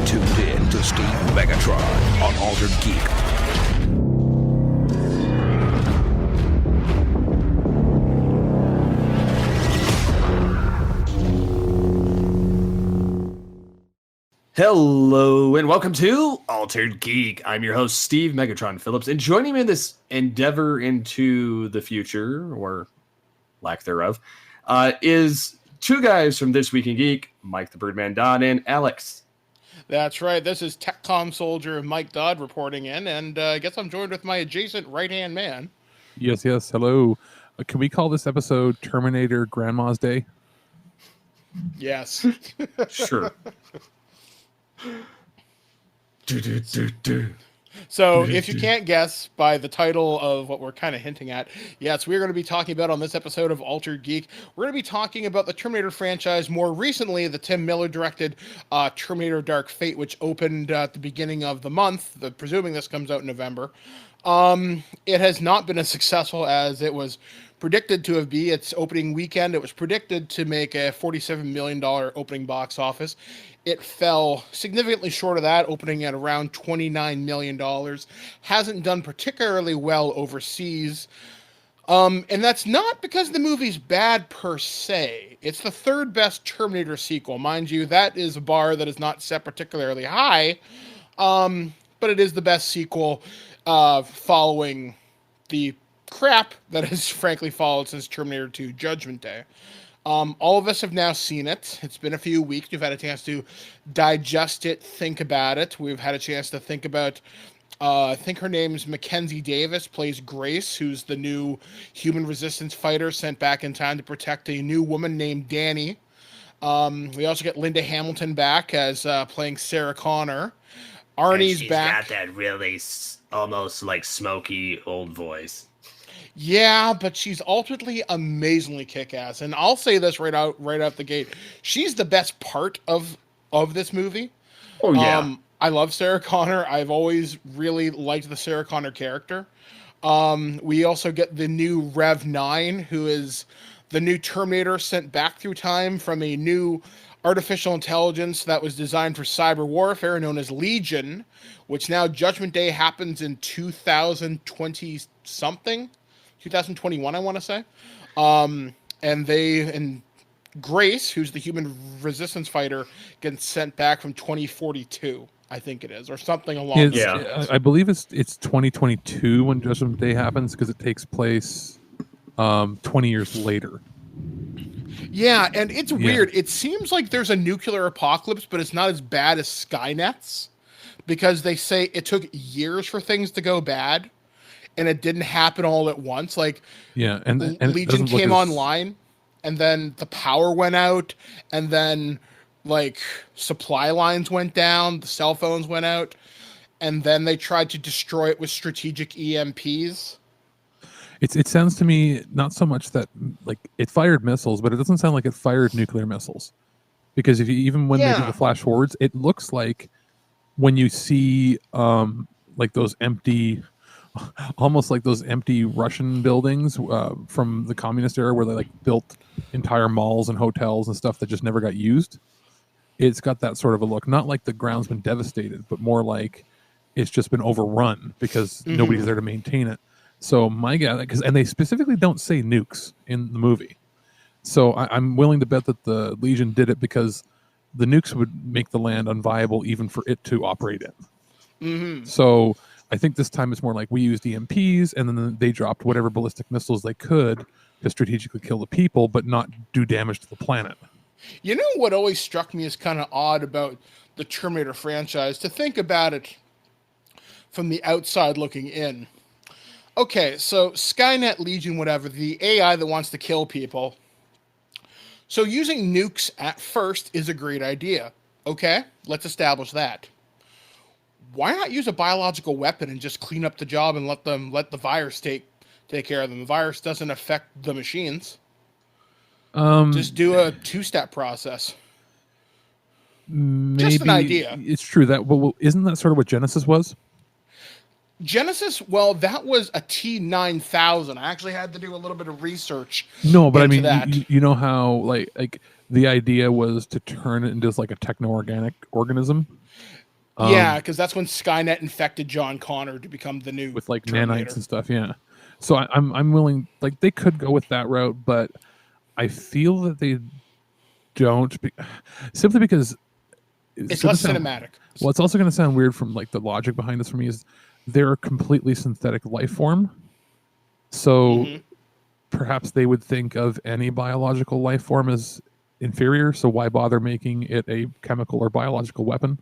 tuned in to Steve Megatron on Altered Geek. Hello and welcome to Altered Geek. I'm your host, Steve Megatron Phillips, and joining me in this endeavor into the future, or lack thereof, is two guys from This Week in Geek, Mike the Birdman Dodd and Alex. That's right. This is TechCom soldier Mike Dodd reporting in, and I guess I'm joined with my adjacent right-hand man. Yes. Hello. Can we call this episode Terminator Grandma's Day? Yes. Sure. So, if you can't guess by the title of what we're kind of hinting at, yes, we're going to be talking about on this episode of Altered Geek. We're going to be talking about the Terminator franchise, more recently, the Tim Miller-directed Terminator Dark Fate, which opened at the beginning of the month, presuming this comes out in November. It has not been as successful as it was predicted to have been. Its opening weekend, it was predicted to make a $47 million opening box office. It fell significantly short of that, opening at around $29 million. Hasn't done particularly well overseas. And that's not because the movie's bad per se. It's the third best Terminator sequel. Mind you, that is a bar that is not set particularly high. But it is the best sequel following the crap that has frankly followed since Terminator 2 Judgment Day. All of us have now seen it. It's been a few weeks. We've had a chance to digest it, think about it. We've had a chance to think about, I think her name's Mackenzie Davis, plays Grace, who's the new human resistance fighter sent back in time to protect a new woman named Dani. We also get Linda Hamilton back as playing Sarah Connor. Arnie's she's back. Got that really almost like smoky old voice. Yeah, but she's ultimately amazingly kick-ass, and I'll say this right out the gate: she's the best part of this movie. Oh yeah, I love Sarah Connor. I've always really liked the Sarah Connor character. We also get the new Rev 9, who is the new Terminator sent back through time from a new artificial intelligence that was designed for cyber warfare, known as Legion, which now Judgment Day happens in 2020 something. 2021, I want to say. And Grace, who's the human resistance fighter, gets sent back from 2042, I think it is, or something along those lines. I believe it's 2022 when Judgment Day happens, because it takes place 20 years later. Yeah, and it's weird. It seems like there's a nuclear apocalypse, but it's not as bad as Skynet's, because they say it took years for things to go bad. And it didn't happen all at once. Like, and Legion came online, and then the power went out, and then like supply lines went down, the cell phones went out, and then they tried to destroy it with strategic EMPs. It sounds to me not so much that like it fired missiles, but it doesn't sound like it fired nuclear missiles, because if you even when they do the flash forwards, it looks like when you see like those empty. Almost like those empty Russian buildings from the communist era where they like built entire malls and hotels and stuff that just never got used. It's got that sort of a look, not like the ground's been devastated, but more like it's just been overrun because nobody's there to maintain it. So my guess, and they specifically don't say nukes in the movie. So I'm willing to bet that the Legion did it because the nukes would make the land unviable even for it to operate in. So I think this time it's more like we used EMPs, and then they dropped whatever ballistic missiles they could to strategically kill the people, but not do damage to the planet. You know what always struck me as kind of odd about the Terminator franchise? To think about it from the outside looking in. Okay, so Skynet, Legion, whatever, the AI that wants to kill people. So using nukes at first is a great idea. Okay, let's establish that. Why not use a biological weapon and just clean up the job and let the virus take care of them? The virus doesn't affect the machines. Just do a two-step process. Maybe, just an idea. It's true that. Well, isn't that sort of what Genesis was? Genesis, well, that was a T9000. I actually had to do a little bit of research. No, but I mean, that. You know how like the idea was to turn it into like a techno-organic organism. Yeah, because that's when Skynet infected John Connor to become the new with like Terminator. nanites and stuff. Yeah, so I'm willing. Like they could go with that route, but I feel that they don't, simply because it's less cinematic. Well, it's also going to sound weird from like the logic behind this for me is they're a completely synthetic life form, so perhaps they would think of any biological life form as inferior. So why bother making it a chemical or biological weapon?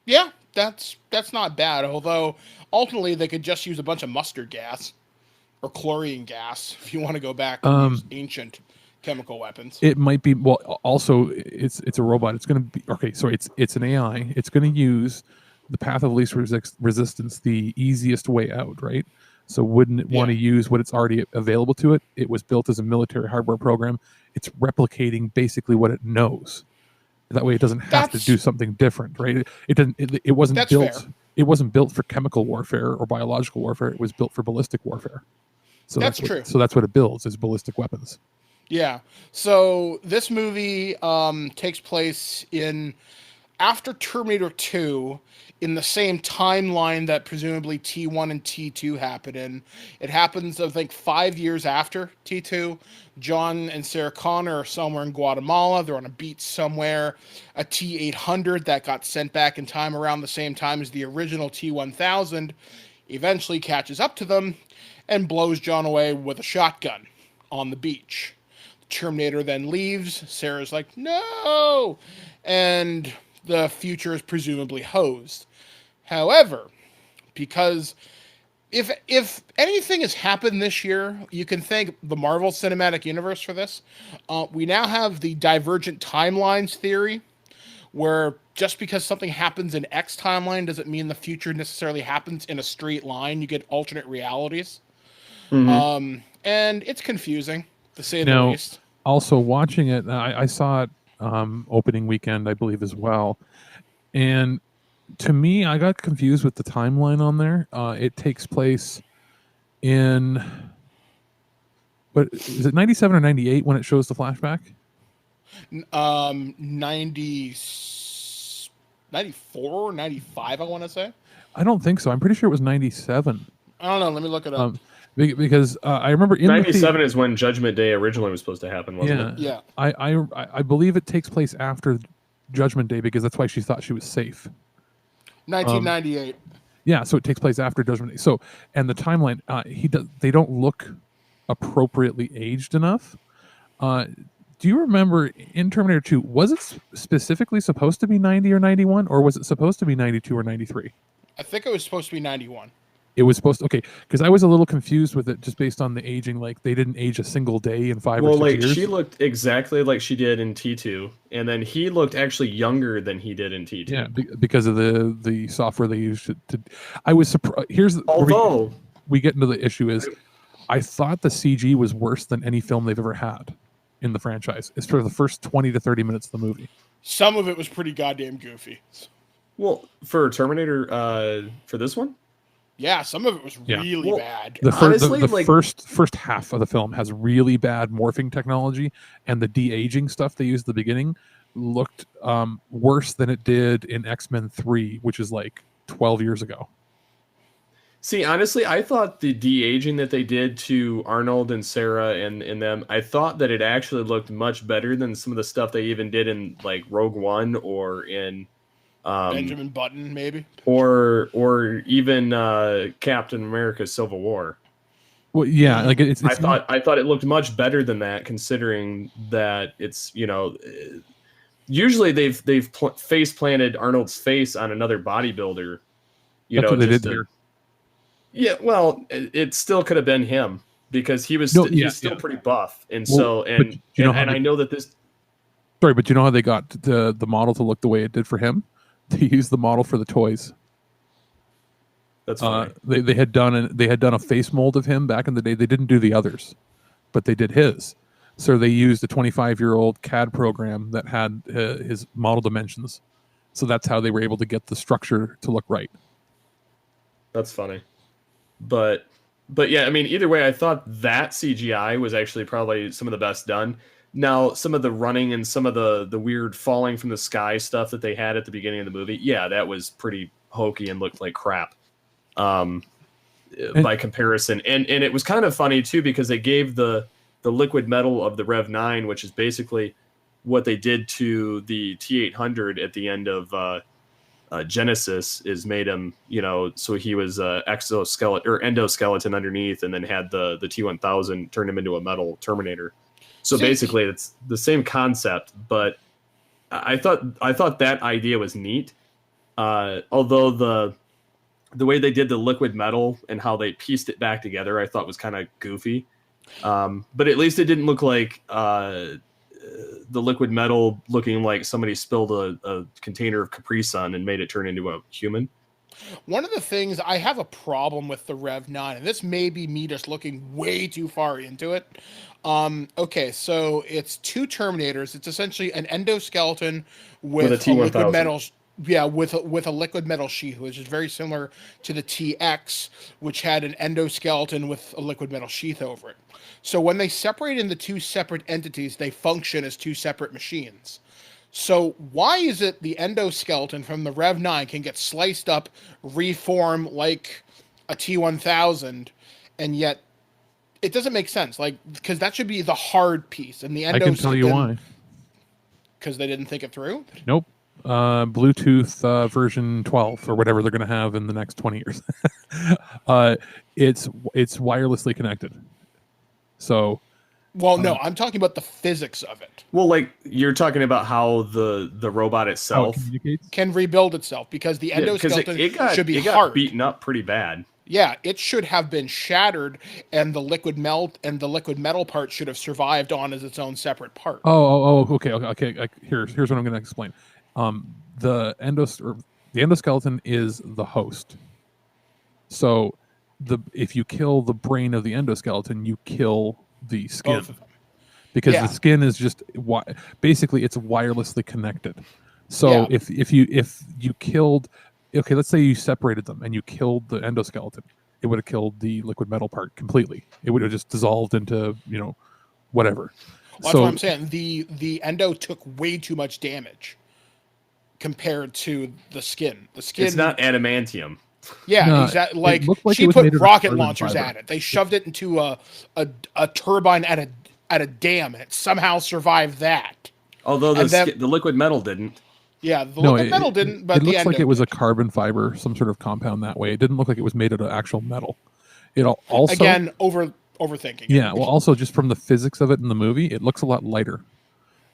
Yeah, that's not bad. Although ultimately they could just use a bunch of mustard gas or chlorine gas if you want to go back and use ancient chemical weapons. It might be, well, also it's a robot. It's going to be okay. So it's an AI. It's going to use the path of least resistance, the easiest way out, right? So wouldn't it want to use what it's already available to it? It was built as a military hardware program. It's replicating basically what it knows. That way, it doesn't have to do something different, right? It doesn't. It wasn't built. Fair. It wasn't built for chemical warfare or biological warfare. It was built for ballistic warfare. So that's true. So that's what it builds is ballistic weapons. Yeah. So this movie takes place after Terminator 2, in the same timeline that presumably T1 and T2 happen in. It happens, I think, 5 years after T2. John and Sarah Connor are somewhere in Guatemala. They're on a beach somewhere. A T-800 that got sent back in time around the same time as the original T-1000 eventually catches up to them and blows John away with a shotgun on the beach. The Terminator then leaves. Sarah's like, no! And the future is presumably hosed. However, because if anything has happened this year, you can thank the Marvel Cinematic Universe for this. We now have the divergent timelines theory, where just because something happens in X timeline doesn't mean the future necessarily happens in a straight line. You get alternate realities. And it's confusing, to say the least. Also, watching it, I saw it opening weekend, I believe, as well. And to me, I got confused with the timeline on there. It takes place in, what is it, 97 or 98 when it shows the flashback? 94, 95, I want to say. I don't think so. I'm pretty sure it was 97. I don't know. Let me look it up. Because I remember in 97 is when Judgment Day originally was supposed to happen, wasn't it? Yeah. I believe it takes place after Judgment Day because that's why she thought she was safe. 1998. Yeah, so it takes place after Judgment Day. So, and the timeline, they don't look appropriately aged enough. Do you remember in Terminator 2, was it specifically supposed to be 90 or 91, or was it supposed to be 92 or 93? I think it was supposed to be 91. It was supposed to, okay, because I was a little confused with it just based on the aging. Like they didn't age a single day in 5 or 6 years. Well, she looked exactly like she did in T2, and then he looked actually younger than he did in T2. Yeah, because of the software they used to I was surprised. Although we get into the issue is, I thought the CG was worse than any film they've ever had in the franchise. It's for the first 20 to 30 minutes of the movie. Some of it was pretty goddamn goofy. Well, for Terminator, for this one. Yeah, some of it was really bad. Honestly, the first half of the film has really bad morphing technology, and the de-aging stuff they used at the beginning looked worse than it did in X-Men 3, which is like 12 years ago. See, honestly, I thought the de-aging that they did to Arnold and Sarah and them, I thought that it actually looked much better than some of the stuff they even did in like Rogue One or in Benjamin Button, maybe, or even Captain America: Civil War. Well, yeah, like it's I thought it looked much better than that, considering that it's usually they've face planted Arnold's face on another bodybuilder. That's what they did here. Yeah, well, it still could have been him because he's still pretty buff, and I know that this. Sorry, but you know how they got the model to look the way it did for him? They used the model for the toys. That's funny. They had done a face mold of him back in the day. They didn't do the others, but they did his. So they used a 25-year-old CAD program that had his model dimensions. So that's how they were able to get the structure to look right. That's funny. But yeah, I mean, either way, I thought that CGI was actually probably some of the best done. Now, some of the running and some of the weird falling from the sky stuff that they had at the beginning of the movie, yeah, that was pretty hokey and looked like crap. By comparison, and it was kind of funny too because they gave the liquid metal of the Rev 9, which is basically what they did to the T800 at the end of Genesis, is made him, so he was exoskeleton or endoskeleton underneath, and then had the T1000 turn him into a metal Terminator. So basically, it's the same concept, but I thought that idea was neat. Although the way they did the liquid metal and how they pieced it back together, I thought was kind of goofy. But at least it didn't look like the liquid metal looking like somebody spilled a container of Capri Sun and made it turn into a human. One of the things I have a problem with the Rev 9, and this may be me just looking way too far into it. Okay, so it's two Terminators. It's essentially an endoskeleton with a liquid metal. Yeah, with a liquid metal sheath, which is very similar to the TX, which had an endoskeleton with a liquid metal sheath over it. So when they separate into two separate entities, they function as two separate machines. So why is it the endoskeleton from the Rev 9 can get sliced up, reform like a T1000, and yet it doesn't make sense? Like, because that should be the hard piece, and the endoskeleton. I can tell you why. Because they didn't think it through? Nope. Bluetooth version 12 or whatever they're going to have in the next 20 years. It's wirelessly connected. So, well, no, I'm talking about the physics of it. Well, like you're talking about how the robot itself can rebuild itself, because the endoskeleton should be hard. Beaten up pretty bad. Yeah, it should have been shattered, and the liquid metal part should have survived on as its own separate part. Okay. Here's what I'm going to explain. The endoskeleton is the host. So if you kill the brain of the endoskeleton, you kill the skin. Both of them. Because the skin is just basically it's wirelessly connected. So if you killed, okay, let's say you separated them and you killed the endoskeleton, it would have killed the liquid metal part completely. It would have just dissolved into whatever. Well, that's what I'm saying. The endo took way too much damage compared to the skin. The skin. It's not adamantium. Yeah, exactly. Like she put rocket launchers at it. They shoved it into a turbine at a dam, and it somehow survived that. Although the liquid metal didn't. Yeah, the liquid metal didn't. But it looks like it was a carbon fiber, some sort of compound that way. It didn't look like it was made out of actual metal. It also again overthinking. Yeah, well, also just from the physics of it in the movie, it looks a lot lighter.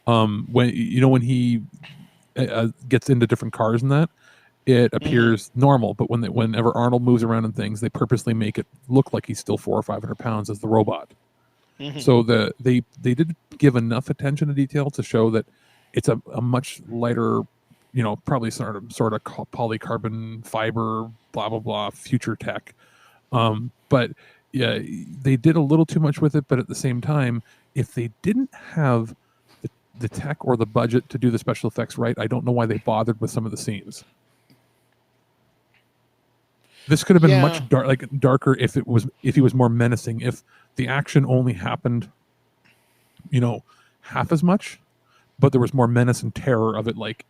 When he gets into different cars and that, it appears normal, but whenever Arnold moves around and things, they purposely make it look like he's still 400 or 500 pounds as the robot. So they did give enough attention to detail to show that it's a much lighter, probably sort of polycarbon fiber, blah blah blah, future tech. But yeah, they did a little too much with it. But at the same time, if they didn't have the tech or the budget to do the special effects right, I don't know why they bothered with some of the scenes. This could have been much darker if he was more menacing. If the action only happened, half as much, but there was more menace and terror of it. Like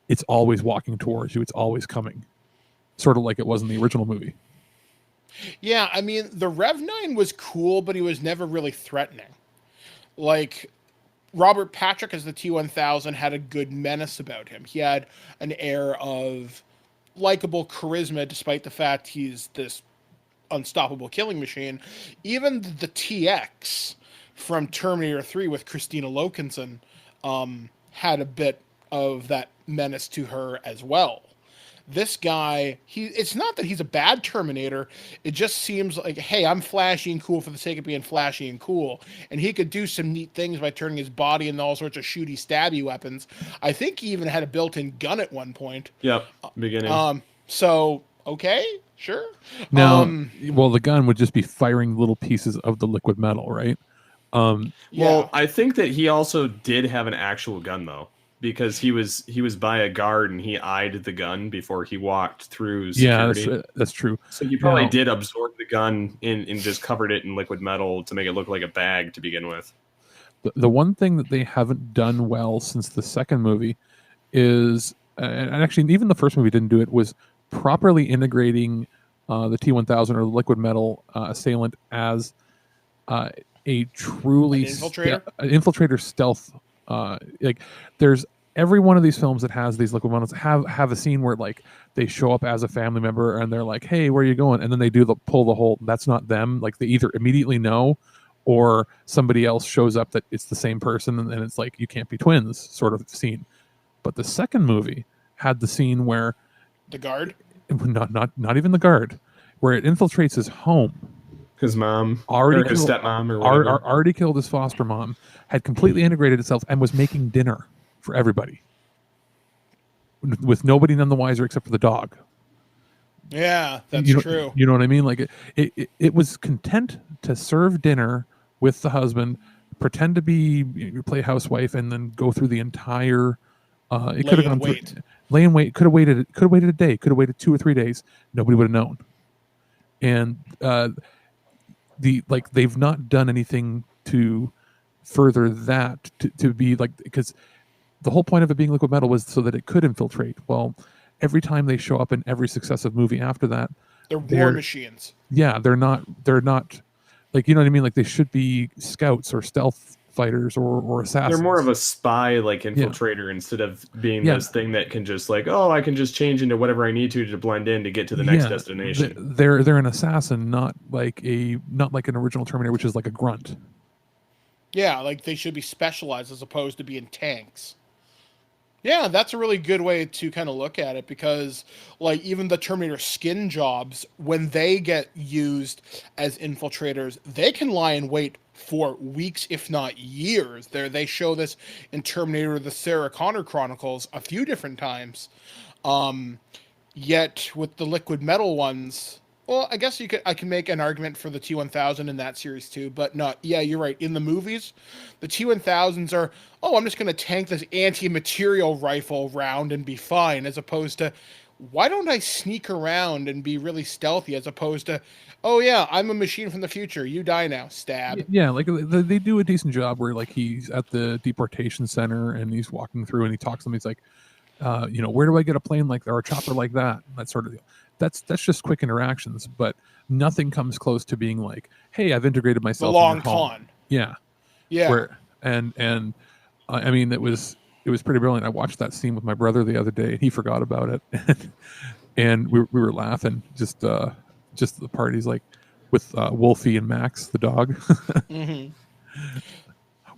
it's always walking towards you, it's always coming, sort of like it was in the original movie. Yeah, I mean the Rev 9 was cool, but he was never really threatening. Like Robert Patrick as the T1000 had a good menace about him. He had an air of likable charisma, despite the fact he's this unstoppable killing machine. Even the TX from Terminator 3 with Christina Lokenson had a bit of that menace to her as well. This guy, it's not that he's a bad Terminator. It just seems like, hey, I'm flashy and cool for the sake of being flashy and cool. And he could do some neat things by turning his body into all sorts of shooty, stabby weapons. I think he even had a built-in gun at one point. Yep, beginning. So, okay, sure. Now, well, the gun would just be firing little pieces of the liquid metal, right? Well, I think that he also did have an actual gun, though. Because he was by a guard and he eyed the gun before he walked through security. Yeah, that's true. So he probably did absorb the gun and just covered it in liquid metal to make it look like a bag to begin with. The one thing that they haven't done well since the second movie is, and actually even the first movie didn't do it, was properly integrating the T-1000 or the liquid metal assailant as a truly An infiltrator? an infiltrator stealth. Like there's every one of these films that has these liquid metals have a scene where like they show up as a family member and they're like, "Hey, where are you going?" And then they pull the whole. That's not them. Like they either immediately know, or somebody else shows up that it's the same person, and it's like you can't be twins sort of scene. But the second movie had the scene where The guard? not even the guard, where it infiltrates his home. His mom, Already or his killed- stepmom, or whatever. already killed his foster mom, had completely integrated itself, and was making dinner for everybody, with nobody none the wiser except for the dog. Yeah, that's true. You know what I mean? Like it was content to serve dinner with the husband, pretend to be play housewife, and then go through the entire. It could have gone wait. Lay in wait. Could have waited a day. Could have waited 2 or 3 days. Nobody would have known. And they've not done anything to further that to be like, because the whole point of it being liquid metal was so that it could infiltrate. Well, every time they show up in every successive movie after that, They're war machines. yeah, they're not like, you know what I mean? Like they should be scouts or stealth fighters or assassins. They're more of a spy, like infiltrator, instead of being this thing that can just like, oh, I can just change into whatever I need to blend in to get to the next destination. They're an assassin, not like an original Terminator, which is like a grunt. Yeah, like they should be specialized as opposed to being tanks. Yeah, that's a really good way to kind of look at it, because like even the Terminator skin jobs, when they get used as infiltrators, they can lie in wait for weeks, if not years. They show this in Terminator: The Sarah Connor Chronicles a few different times. Yet with the liquid metal ones, well, I guess I can make an argument for the T-1000 in that series too, but not. Yeah, you're right. In the movies, the T-1000s are, oh, I'm just going to tank this anti-material rifle round and be fine, as opposed to, why don't I sneak around and be really stealthy, as opposed to, oh yeah, I'm a machine from the future. You die now. Stab. Yeah, like they do a decent job where like he's at the deportation center and he's walking through and he talks to them. He's like, where do I get a plane like that or a chopper like that? That sort of deal. That's just quick interactions, but nothing comes close to being like, hey, I've integrated myself. The long in your home. con. Yeah. Yeah. And I mean, it was pretty brilliant. I watched that scene with my brother the other day. He forgot about it, and we were laughing. Just the parties like with Wolfie and Max, the dog. Mm-hmm.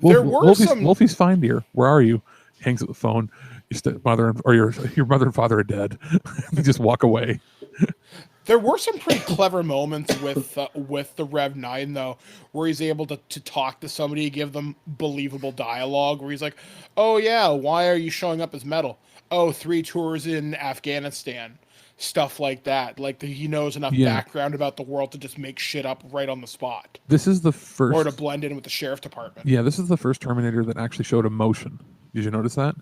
Wolfie's fine, dear. Where are you? Hangs up the phone. Your stepmother or your mother and father are dead. They just walk away. There were some pretty clever moments with the Rev 9, though, where he's able to talk to somebody, give them believable dialogue, where he's like, oh yeah, why are you showing up as metal? Oh, 3 tours in Afghanistan. Stuff like that. Like he knows enough background about the world to just make shit up right on the spot. This is the first... Or to blend in with the sheriff department. Yeah, this is the first Terminator that actually showed emotion. Did you notice that?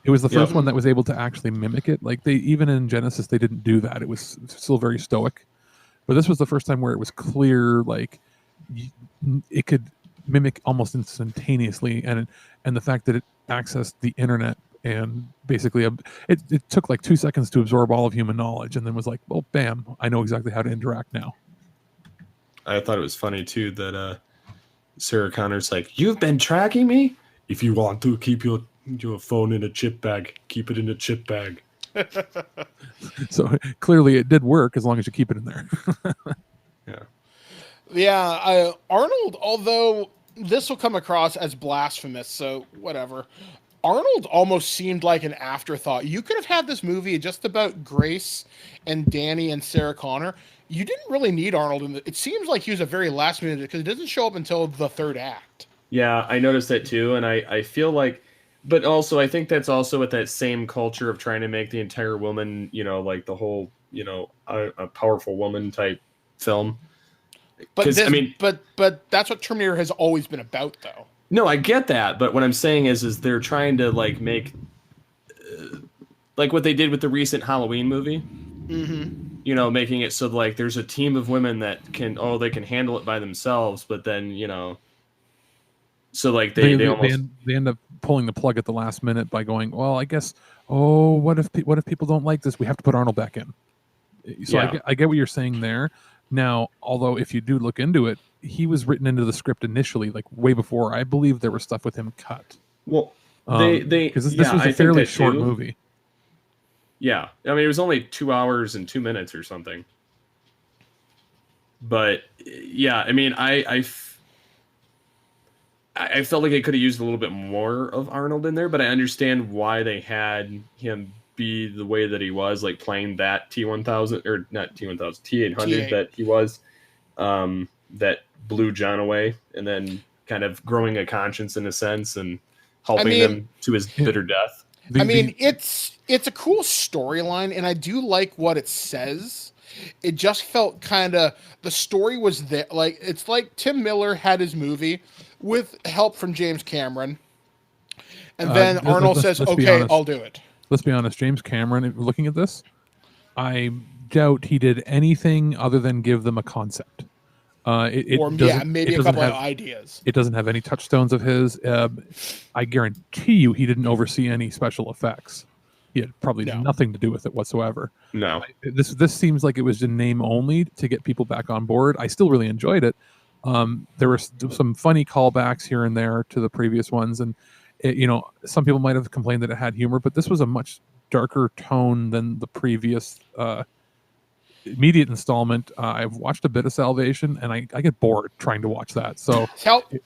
It was the first one that was able to actually mimic it. Like even in Genesis, they didn't do that. It was still very stoic. But this was the first time where it was clear, like it could mimic almost instantaneously, and the fact that it accessed the internet and basically it took like 2 seconds to absorb all of human knowledge, and then was like, well, bam, I know exactly how to interact now. I thought it was funny too that Sarah Connor's like, you've been tracking me? If you want to keep your phone in a chip bag, keep it in a chip bag. So clearly it did work as long as you keep it in there. Yeah, Arnold, although this will come across as blasphemous, so whatever. Arnold almost seemed like an afterthought. You could have had this movie just about Grace and Dani and Sarah Connor. You didn't really need Arnold it seems like he was a very last minute, because it doesn't show up until the third act. Yeah, I noticed that too, and I feel like, but also I think that's also with that same culture of trying to make the entire woman, like the whole, a powerful woman type film. But but that's what Terminator has always been about, though. No, I get that, but what I'm saying is they're trying to like make, like what they did with the recent Halloween movie. Mm-hmm. Making it so like there's a team of women that can handle it by themselves, but then So like they almost end up pulling the plug at the last minute by going, well, I guess, oh, what if people don't like this? We have to put Arnold back in. So I get what you're saying there. Now, although if you do look into it, he was written into the script initially, like way before. I believe there was stuff with him cut. well, because this was a fairly short movie. Yeah, I mean it was only 2 hours and 2 minutes or something. But yeah, I mean I felt like they could have used a little bit more of Arnold in there, but I understand why they had him be the way that he was, like playing that T-1000 or not T-1000 T-800 that he was, that blew John away, and then kind of growing a conscience in a sense and helping him to his bitter death. It's a cool storyline, and I do like what it says. It just felt kind of, the story was there. Like, it's like Tim Miller had his movie with help from James Cameron, and then Arnold says, "Okay, I'll do it." Let's be honest, James Cameron, looking at this, I doubt he did anything other than give them a concept. Maybe a couple of ideas. It doesn't have any touchstones of his. I guarantee you he didn't oversee any special effects. He had probably nothing to do with it whatsoever. No. This seems like it was in name only to get people back on board. I still really enjoyed it. There were some funny callbacks here and there to the previous ones, and some people might have complained that it had humor, but this was a much darker tone than the previous immediate installment. I've watched a bit of Salvation, and I get bored trying to watch that. So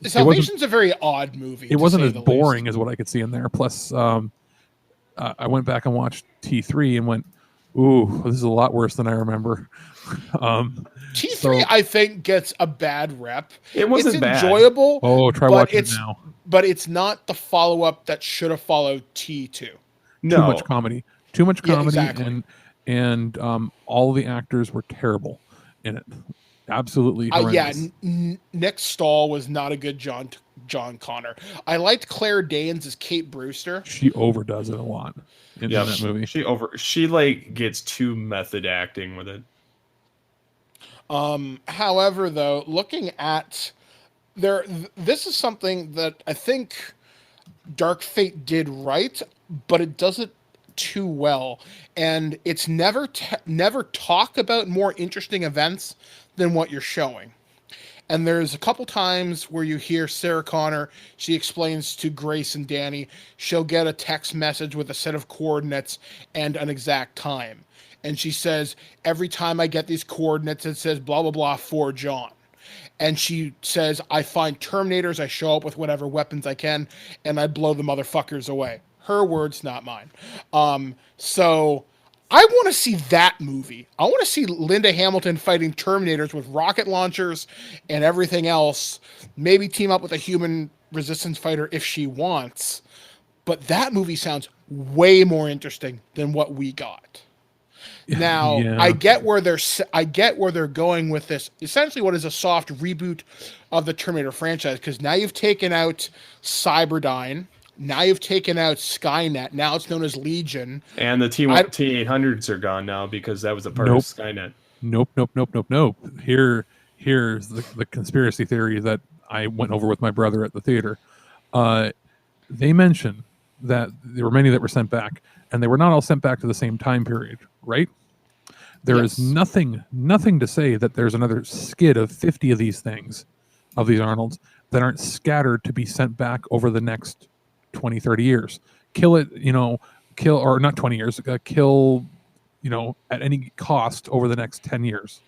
Salvation's a very odd movie. It wasn't as boring as what I could see in there. Plus, I went back and watched T3 and went, "Ooh, this is a lot worse than I remember." T3, I think, gets a bad rep. It wasn't bad. It's enjoyable. Oh, try watching it now. But it's not the follow-up that should have followed T2. No. Too much comedy, exactly. and all the actors were terrible in it. Absolutely horrendous. Nick Stahl was not a good John Connor. I liked Claire Danes as Kate Brewster. She overdoes it a lot in that movie. She like gets too method acting with it. However, though, looking at this is something that I think Dark Fate did right, but it does it too well, and it's never talk about more interesting events than what you're showing. And there's a couple times where you hear Sarah Connor, she explains to Grace and Dani, she'll get a text message with a set of coordinates and an exact time. And she says, every time I get these coordinates, it says blah, blah, blah for John. And she says, I find Terminators, I show up with whatever weapons I can, and I blow the motherfuckers away. Her words, not mine. So I want to see that movie. I want to see Linda Hamilton fighting Terminators with rocket launchers and everything else. Maybe team up with a human resistance fighter if she wants. But that movie sounds way more interesting than what we got. Now, I get where they're going with this. Essentially, what is a soft reboot of the Terminator franchise? Because now you've taken out Cyberdyne. Now you've taken out Skynet. Now it's known as Legion. And the T-800s are gone now because that was a part of Skynet. Nope. Here's the conspiracy theory that I went over with my brother at the theater. They mention that there were many that were sent back, and they were not all sent back to the same time period, right? There is nothing to say that there's another skid of 50 of these things, of these Arnolds, that aren't scattered to be sent back over the next 20, 30 years. Kill, or not 20 years, kill, at any cost over the next 10 years.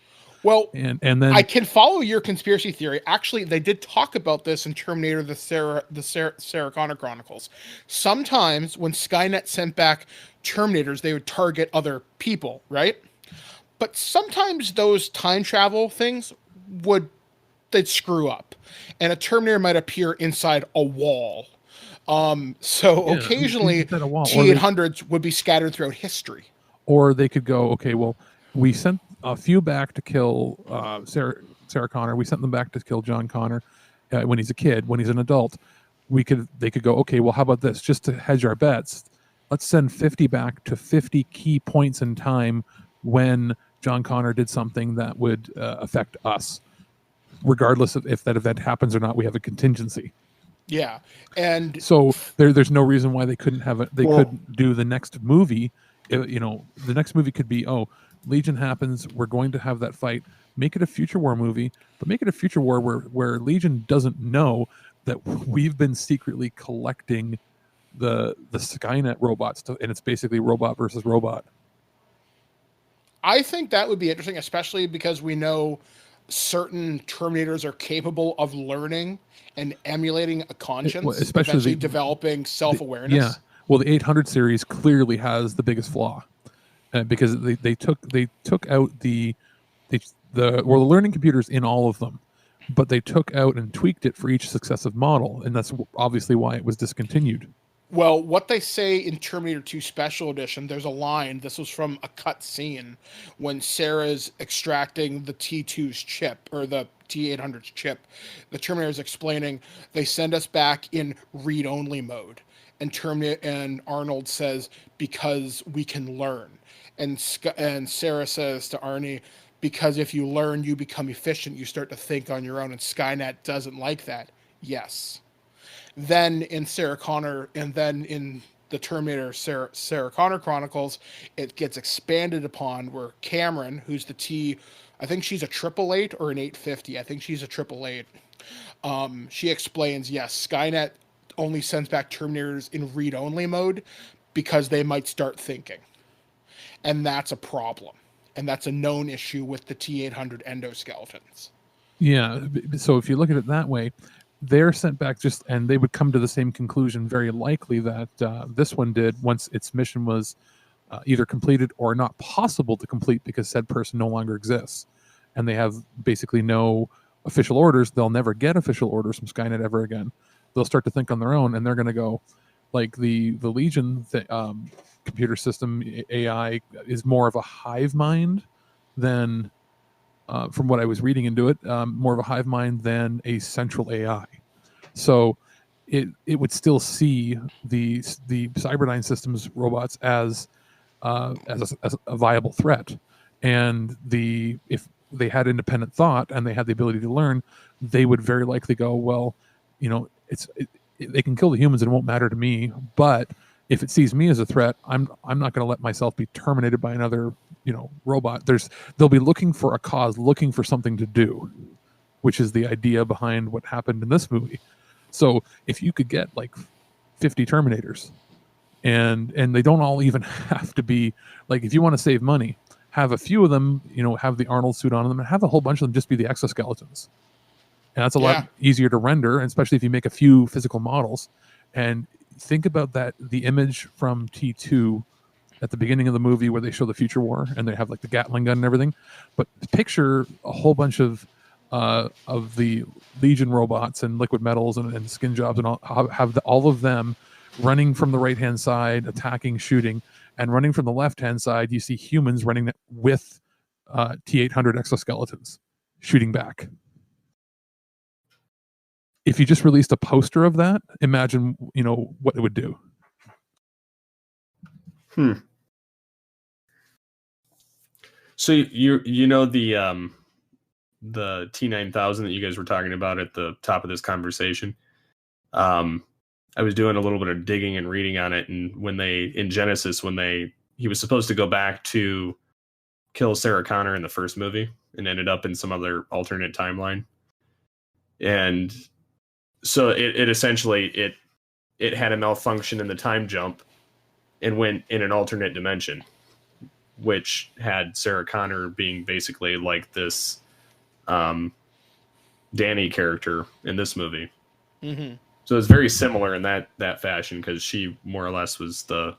Well, and then I can follow your conspiracy theory. Actually, they did talk about this in Terminator: The Sarah Connor Chronicles. Sometimes when Skynet sent back Terminators, they would target other people, right? But sometimes those time travel things they'd screw up, and a Terminator might appear inside a wall. Occasionally T-800s would be scattered throughout history. Or they could go, okay, well, we sent a few back to kill Sarah Connor. We sent them back to kill John Connor when he's a kid. When he's an adult, they could go, okay, well, how about this? Just to hedge our bets, let's send 50 back to 50 key points in time when John Connor did something that would affect us. Regardless of if that event happens or not, we have a contingency. Yeah, and So there's no reason why they couldn't have it. They couldn't do the next movie. The next movie could be, Legion happens. We're going to have that fight. Make it a future war movie, but make it a future war where Legion doesn't know that we've been secretly collecting the Skynet robots, and it's basically robot versus robot. I think that would be interesting, especially because we know certain Terminators are capable of learning and emulating a conscience, especially developing self-awareness. Yeah. Well, the 800 series clearly has the biggest flaw, because they took out the learning computers in all of them, but they took out and tweaked it for each successive model, and that's obviously why it was discontinued. Well, what they say in Terminator 2 Special Edition, there's a line, this was from a cut scene, when Sarah's extracting the T2's chip, or the T-800's chip. The Terminator's explaining, they send us back in read-only mode. And Arnold says, because we can learn. And Sarah says to Arnie, because if you learn, you become efficient, you start to think on your own, and Skynet doesn't like that. Yes. Then in Sarah Connor, and then in the Terminator Sarah Connor Chronicles, it gets expanded upon where Cameron, who's the I think she's a 888 or an 850. I think she's a 888. She explains, yes, Skynet only sends back Terminators in read-only mode because they might start thinking. And that's a problem. And that's a known issue with the T-800 endoskeletons. Yeah, so if you look at it that way, they're sent back and they would come to the same conclusion very likely that this one did once its mission was either completed or not possible to complete because said person no longer exists. And they have basically no official orders. They'll never get official orders from Skynet ever again. They'll start to think on their own, and they're going to go, like the Legion computer system AI is more of a hive mind than... from what I was reading into it, more of a hive mind than a central AI. So it would still see the Cyberdyne Systems robots as a viable threat. And if they had independent thought and they had the ability to learn, they would very likely go, well, they can kill the humans and it won't matter to me, but if it sees me as a threat, I'm not going to let myself be terminated by another robot. They'll be looking for a cause, looking for something to do, which is the idea behind what happened in this movie. So if you could get like 50 Terminators, and they don't all even have to be like, if you want to save money, have a few of them, have the Arnold suit on them, and have a whole bunch of them just be the exoskeletons. And that's a lot easier to render, and especially if you make a few physical models. And think about that, the image from T2 at the beginning of the movie where they show the future war and they have like the Gatling gun and everything, but picture a whole bunch of the Legion robots and liquid metals and skin jobs and all of them running from the right hand side, attacking, shooting, and running from the left hand side. You see humans running with T-800 exoskeletons shooting back. If you just released a poster of that, imagine what it would do. So the T9000 that you guys were talking about at the top of this conversation. I was doing a little bit of digging and reading on it, and in Genesis, he was supposed to go back to kill Sarah Connor in the first movie and ended up in some other alternate timeline. And so it essentially had a malfunction in the time jump and went in an alternate dimension, which had Sarah Connor being basically like this Dani character in this movie. Mm-hmm. So it's very similar in that fashion, because she more or less was the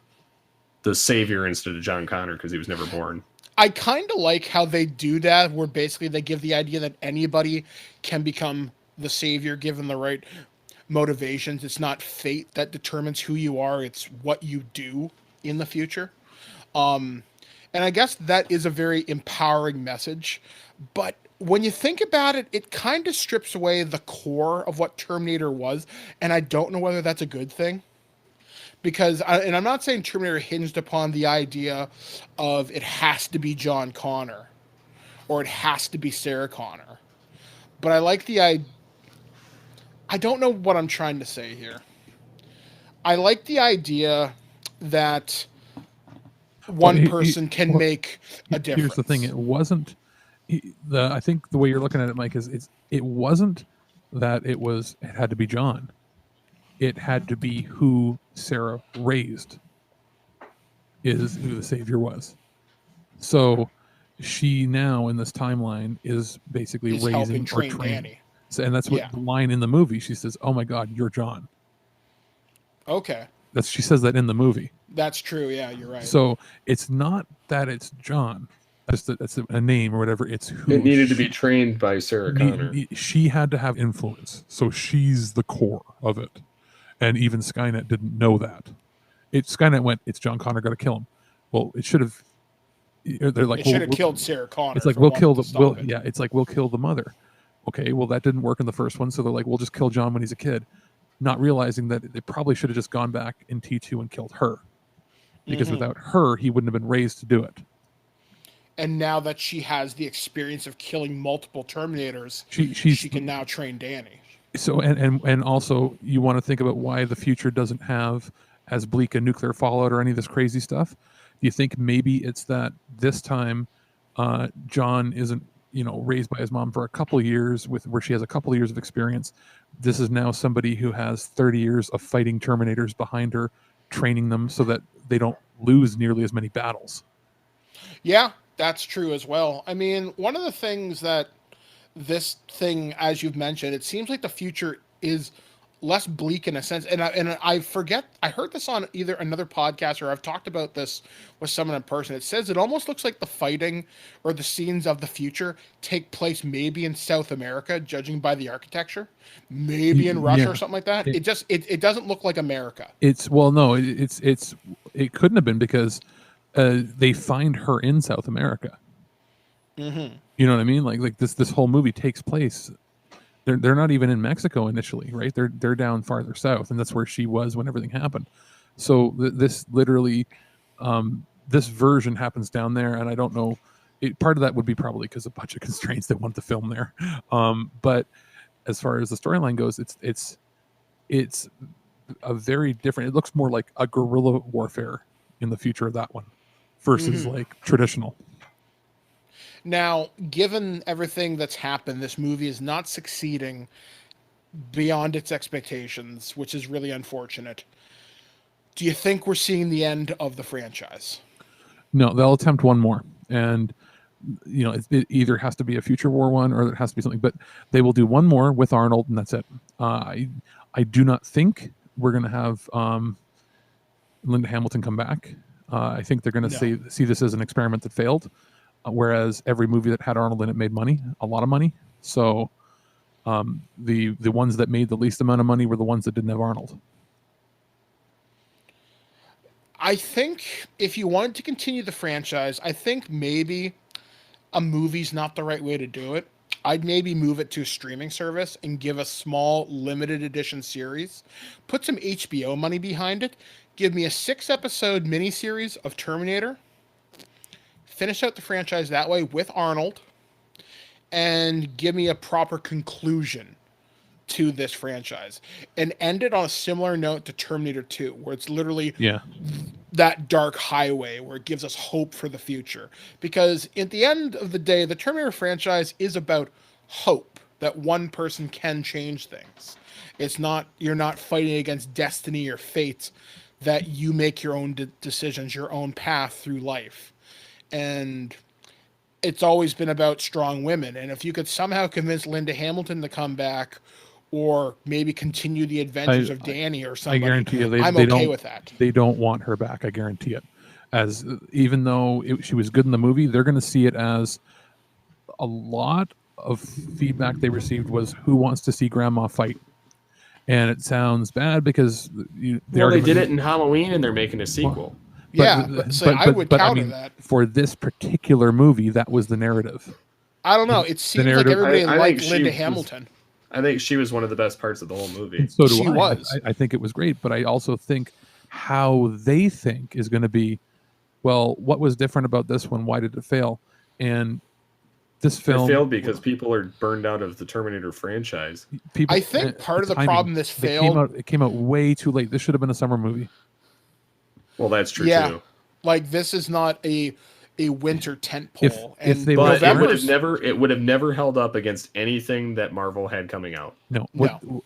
savior instead of John Connor because he was never born. I kind of like how they do that, where basically they give the idea that anybody can become the savior given the right motivations. It's not fate that determines who you are, it's what you do in the future. And I guess that is a very empowering message, but when you think about it, it kind of strips away the core of what Terminator was, and I don't know whether that's a good thing. Because, and I'm not saying Terminator hinged upon the idea of it has to be John Connor, or it has to be Sarah Connor, but I like the idea. I don't know what I'm trying to say here. I like the idea that one person can make a difference. Here's the thing: it wasn't I think the way you're looking at it, Mike, is it wasn't that it had to be John. It had to be who Sarah raised is who the savior was. So she now in this timeline is basically raising or training Dani. So, and that's what the line in the movie. She says, "Oh my God, you're John." Okay. She says that in the movie. That's true. Yeah, you're right. So it's not that it's John. That's a name or whatever. It's who it needed to be trained by Sarah Connor. She had to have influence. So she's the core of it. And even Skynet didn't know that. Skynet went, it's John Connor, got to kill him. Well, it should have. They're like, it should have killed Sarah Connor. It's like we'll kill the mother. Okay, well that didn't work in the first one, so they're like, we'll just kill John when he's a kid, not realizing that they probably should have just gone back in T2 and killed her, because without her, he wouldn't have been raised to do it. And now that she has the experience of killing multiple Terminators, she can now train Dani. So and also you want to think about why the future doesn't have as bleak a nuclear fallout or any of this crazy stuff. Do you think maybe it's that this time John isn't raised by his mom for a couple of years where she has a couple of years of experience? This is now somebody who has 30 years of fighting Terminators behind her, training them so that they don't lose nearly as many battles. Yeah, that's true as well. I mean, one of the things that this thing, as you've mentioned, it seems like the future is less bleak in a sense. And I forget, I heard this on either another podcast or I've talked about this with someone in person. It says it almost looks like the fighting or the scenes of the future take place maybe in South America, judging by the architecture, maybe in Russia or something like that. It doesn't look like America. It couldn't have been because they find her in South America. Mm-hmm. You know what I mean? Like this whole movie takes place. They're not even in Mexico initially, right? They're down farther south, and that's where she was when everything happened. So this literally, this version happens down there, and I don't know. Part of that would be probably because of budget constraints. They want to film there, but as far as the storyline goes, it's a very different. It looks more like a guerrilla warfare in the future of that one versus like traditional. Now, given everything that's happened, this movie is not succeeding beyond its expectations, which is really unfortunate. Do you think we're seeing the end of the franchise? No, they'll attempt one more. And, it either has to be a future war one or it has to be something. But they will do one more with Arnold, and that's it. I do not think we're going to have Linda Hamilton come back. I think they're going to see this as an experiment that failed. Whereas every movie that had Arnold in it made money, a lot of money. So the ones that made the least amount of money were the ones that didn't have Arnold. I think if you wanted to continue the franchise, I think maybe a movie's not the right way to do it. I'd maybe move it to a streaming service and give a small limited edition series. Put some HBO money behind it. Give me a 6-episode miniseries of Terminator. Finish out the franchise that way with Arnold and give me a proper conclusion to this franchise and end it on a similar note to Terminator 2, where it's literally that dark highway where it gives us hope for the future. Because at the end of the day, the Terminator franchise is about hope that one person can change things. It's not, you're not fighting against destiny or fate, that you make your own decisions, your own path through life. And it's always been about strong women. And if you could somehow convince Linda Hamilton to come back or maybe continue the adventures of Dani or something, I guarantee you I'm okay with that. They don't want her back. I guarantee it. As even though she was good in the movie, they're going to see it as a lot of feedback they received was who wants to see grandma fight. And it sounds bad because they did it in Halloween and they're making a sequel. I would counter that. For this particular movie, that was the narrative. I don't know. It seems like everybody liked Linda Hamilton. I think she was one of the best parts of the whole movie. And so do she was. I think it was great, but I also think how they think is going to be, well, what was different about this one? Why did it fail? And This film failed because people are burned out of the Terminator franchise. I think part of the problem this failed. It came out way too late. This should have been a summer movie. Well, that's true too. Like this is not a winter tentpole. If they but it would have never held up against anything that Marvel had coming out. No.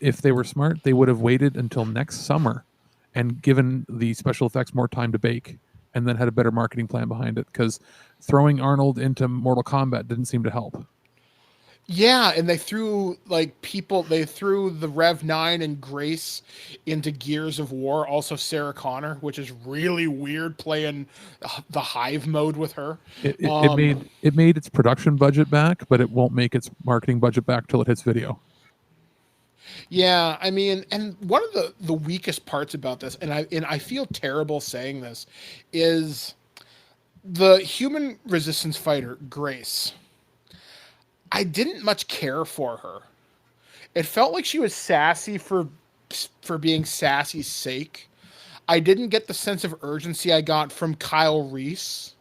If they were smart, they would have waited until next summer and given the special effects more time to bake, and then had a better marketing plan behind it. Because throwing Arnold into Mortal Kombat didn't seem to help. Yeah, and they threw the Rev 9 and Grace into Gears of War, also Sarah Connor, which is really weird playing the Hive mode with her. It made its production budget back, but it won't make its marketing budget back till it hits video. Yeah, I mean, and one of the weakest parts about this, and I feel terrible saying this, is the human resistance fighter, Grace. I didn't much care for her. It felt like she was sassy for being sassy's sake. I didn't get the sense of urgency I got from Kyle Reese.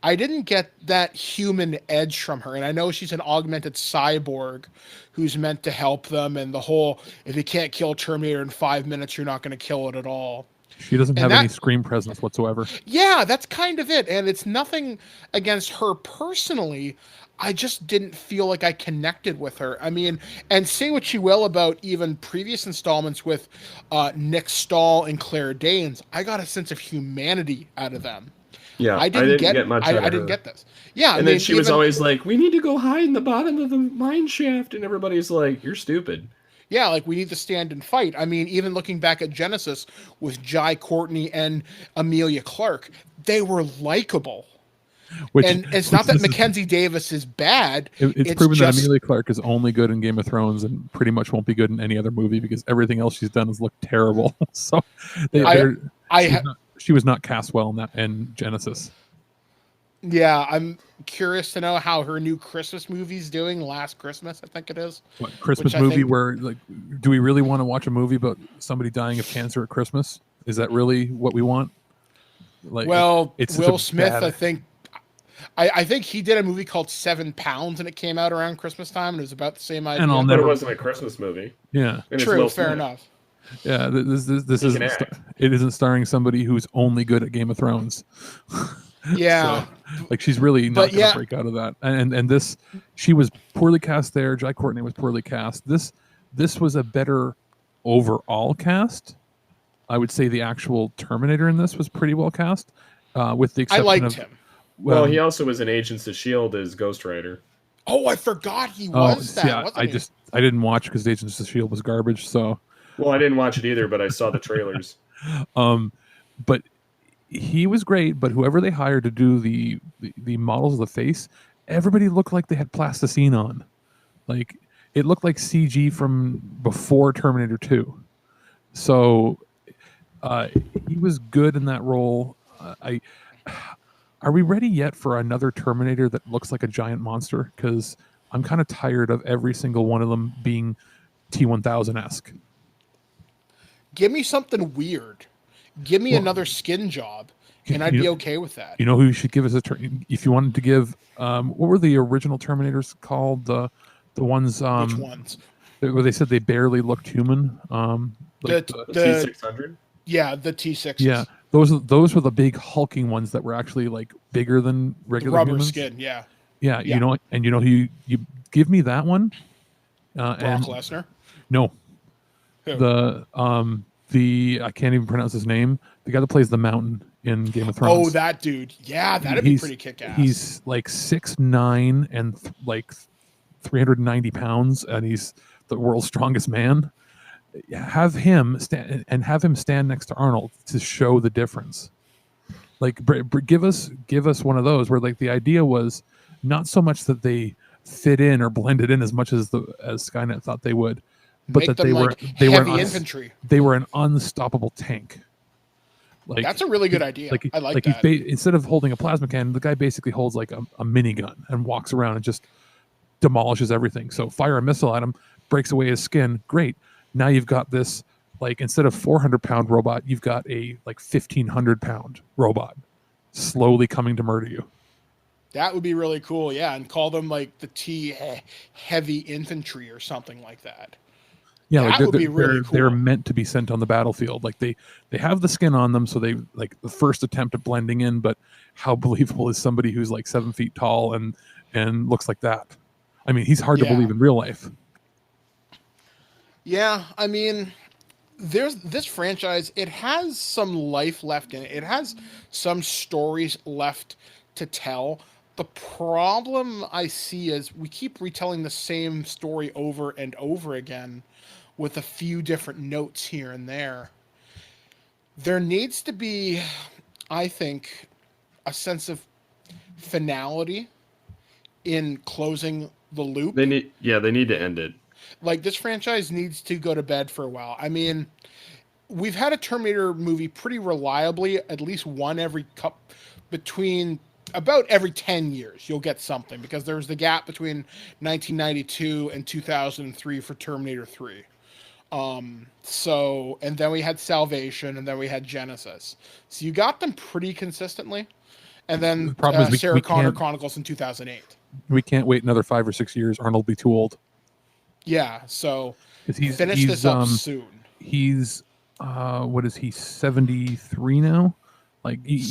I didn't get that human edge from her. And I know she's an augmented cyborg who's meant to help them, and the whole, if you can't kill Terminator in 5 minutes, you're not going to kill it at all. She doesn't have any screen presence whatsoever. Yeah, that's kind of it. And it's nothing against her personally. I just didn't feel like I connected with her. I mean, and say what you will about even previous installments with Nick Stahl and Claire Danes, I got a sense of humanity out of them. Yeah, I didn't get much. I didn't get this. Yeah, and then she was always like, "We need to go hide in the bottom of the mine shaft," and everybody's like, "You're stupid." Yeah, like we need to stand and fight. I mean, even looking back at Genesis with Jai Courtney and Amelia Clark, they were likable. And it's not that Mackenzie Davis is bad. It's proven that Amelia Clark is only good in Game of Thrones and pretty much won't be good in any other movie because everything else she's done has looked terrible. So she was not cast well in Genesis. Yeah, I'm curious to know how her new Christmas movie's doing. Last Christmas, I think it is. What, Christmas movie where, like, do we really want to watch a movie about somebody dying of cancer at Christmas? Is that really what we want? Like, well, Will Smith, I think he did a movie called 7 Pounds, and it came out around Christmas time, and it was about the same idea. But it wasn't a Christmas movie. Yeah, true, fair enough. Yeah, this isn't. It isn't starring somebody who's only good at Game of Thrones. Yeah, so, like she's really not going to break out of that. And this, she was poorly cast there. Jai Courtney was poorly cast. This was a better overall cast. I would say the actual Terminator in this was pretty well cast, with the exception I liked him. Well, he also was in Agents of S.H.I.E.L.D. as Ghost Rider. Oh, I forgot he was that. Yeah, I didn't watch because Agents of S.H.I.E.L.D. was garbage. So, well, I didn't watch it either, but I saw the trailers. But he was great. But whoever they hired to do the models of the face, everybody looked like they had plasticine on. Like it looked like CG from before Terminator 2. So he was good in that role. Are we ready yet for another Terminator that looks like a giant monster? Because I'm kind of tired of every single one of them being T-1000-esque. Give me something weird. Give me another skin job, and I'd be okay with that. You know who you should give us if you wanted to give? What were the original Terminators called? The ones. Which ones? Where they said they barely looked human. The T600. Yeah, the T6s. Yeah. Those were the big hulking ones that were actually like bigger than regular rubber humans. skin. Yeah. You know, and you know who you give me that one. Brock Lesnar. No. Who? The I can't even pronounce his name. The guy that plays the Mountain in Game of Thrones. Oh, that dude. Yeah, that'd be pretty kick-ass. He's like 6'9" and like 390 pounds, and he's the world's strongest man. Have him stand next to Arnold to show the difference. Like, give us one of those where like the idea was not so much that they fit in or blended in as much as Skynet thought they would, but that they were infantry. They were an unstoppable tank. Like, that's a really good idea. I like that. Instead of holding a plasma cannon, the guy basically holds like a minigun and walks around and just demolishes everything. So fire a missile at him, breaks away his skin. Great. Now you've got this, like, instead of 400-pound robot, you've got a like 1,500-pound robot slowly coming to murder you. That would be really cool, yeah, and call them like the heavy infantry or something like that. Yeah, like That would be really cool. they're meant to be sent on the battlefield. Like they have the skin on them, so they like the first attempt at blending in. But how believable is somebody who's like 7 feet tall and looks like that? I mean, he's hard to believe in real life. Yeah, I mean, there's this franchise. It has some life left in it. It has some stories left to tell. The problem I see is we keep retelling the same story over and over again with a few different notes here and there. There needs to be, I think, a sense of finality in closing the loop. They need to end it. Like, this franchise needs to go to bed for a while. I mean, we've had a Terminator movie pretty reliably, at least one between about every 10 years. You'll get something, because there was the gap between 1992 and 2003 for Terminator 3. And then we had Salvation, and then we had Genesis. So you got them pretty consistently. And then The problem is Sarah Connor Chronicles in 2008. We can't wait another 5 or 6 years. Arnold will be too old. Yeah, so finish this up soon. He's what is he, 73 now? Like he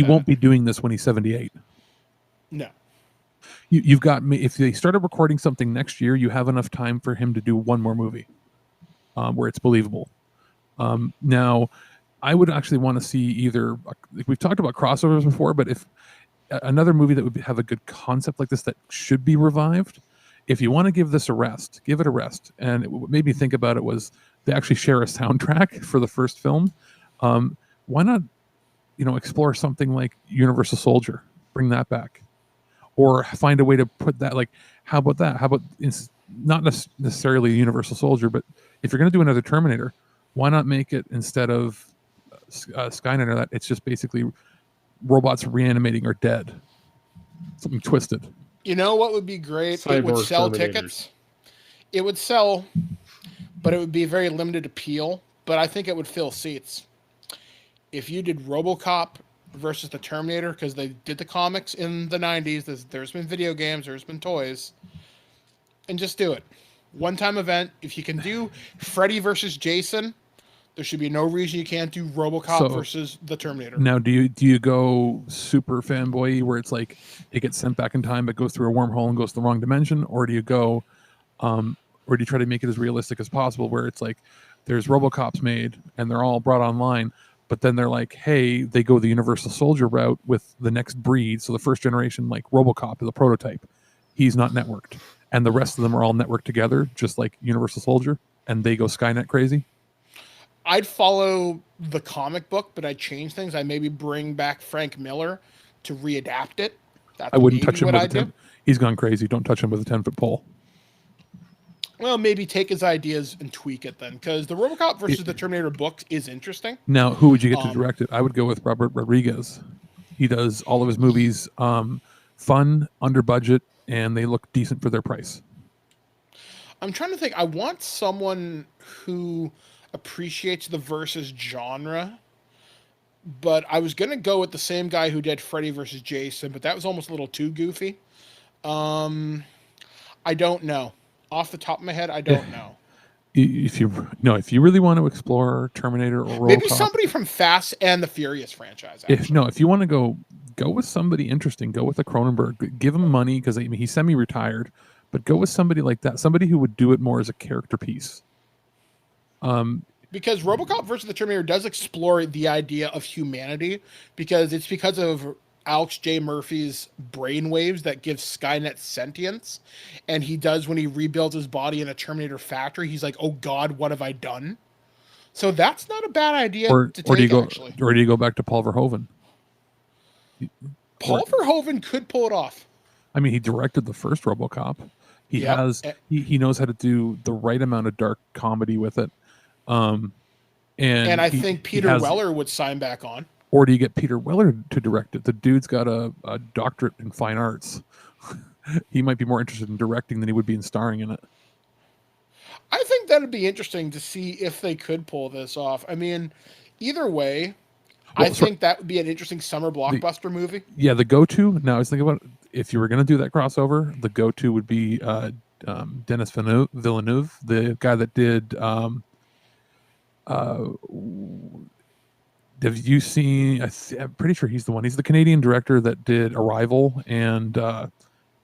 won't be doing this when he's 78. No. You've got me. If they started recording something next year, you have enough time for him to do one more movie where it's believable. Now, I would actually want to see either. We've talked about crossovers before, but if another movie that would have a good concept like this that should be revived, if you want to give this a rest, give it a rest. And what made me think about it was they actually share a soundtrack for the first film. Why not, explore something like Universal Soldier, bring that back, or find a way to put that. Like, how about that? How about not necessarily a Universal Soldier, but if you're going to do another Terminator, why not make it, instead of Skynet or that, it's just basically robots reanimating or dead, something twisted. You know what would be great? Cyborg It would sell Terminators. tickets. It would sell, but it would be very limited appeal. But I think it would fill seats. If you did RoboCop versus the Terminator, because they did the comics in the 90s, there's been video games, there's been toys, and just do it. One-time event. If you can do Freddy versus Jason, there should be no reason you can't do RoboCop versus the Terminator. Now, do you go super fanboy where it's like it gets sent back in time but goes through a wormhole and goes to the wrong dimension, or do you go, or do you try to make it as realistic as possible where it's like there's RoboCops made and they're all brought online, but then they're like, hey, they go the Universal Soldier route with the next breed, so the first generation, like RoboCop is a prototype, he's not networked, and the rest of them are all networked together, just like Universal Soldier, and they go Skynet crazy. I'd follow the comic book, but I'd change things. I maybe bring back Frank Miller to readapt it. I wouldn't touch him with a 10. He's gone crazy. Don't touch him with a 10-foot pole. Well, maybe take his ideas and tweak it then, because the RoboCop versus the Terminator book is interesting. Now, who would you get to direct it? I would go with Robert Rodriguez. He does all of his movies fun, under budget, and they look decent for their price. I'm trying to think. I want someone who appreciates the versus genre, but I was going to go with the same guy who did Freddy versus Jason, but that was almost a little too goofy. I don't know. Off the top of my head, I don't know. If you really want to explore Terminator or RoboCop, maybe somebody from Fast and the Furious franchise. If you want to go with somebody interesting, go with a Cronenberg. Give him money, because he's semi-retired, but go with somebody like that, somebody who would do it more as a character piece. Because RoboCop versus the Terminator does explore the idea of humanity, because it's because of Alex J. Murphy's brainwaves that gives Skynet sentience, and he does when he rebuilds his body in a Terminator factory. He's like, "Oh God, what have I done?" So that's not a bad idea to take. Or do you go back to Paul Verhoeven? Paul Verhoeven could pull it off. I mean, he directed the first RoboCop. He knows how to do the right amount of dark comedy with it. And I think Peter Weller would sign back on. Or do you get Peter Weller to direct it? The dude's got a doctorate in fine arts. He might be more interested in directing than he would be in starring in it. I think that'd be interesting to see if they could pull this off. I mean, either way, I think that would be an interesting summer blockbuster movie. Yeah, the go-to. Now I was thinking about if you were going to do that crossover, the go-to would be Denis Villeneuve, the guy that did. Have you seen? I'm pretty sure he's the one. He's the Canadian director that did Arrival and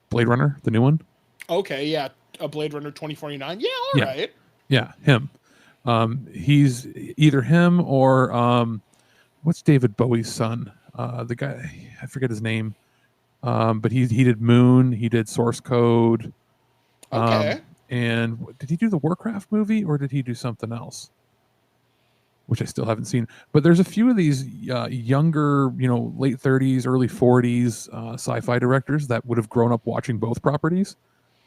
Blade Runner, the new one. Okay, yeah, a Blade Runner 2049. Yeah, all right. Yeah, him. He's either him or what's David Bowie's son? The guy, I forget his name. But he did Moon. He did Source Code. Okay. And did he do the Warcraft movie or did he do something else? Which I still haven't seen. But there's a few of these younger, late 30s, early 40s sci-fi directors that would have grown up watching both properties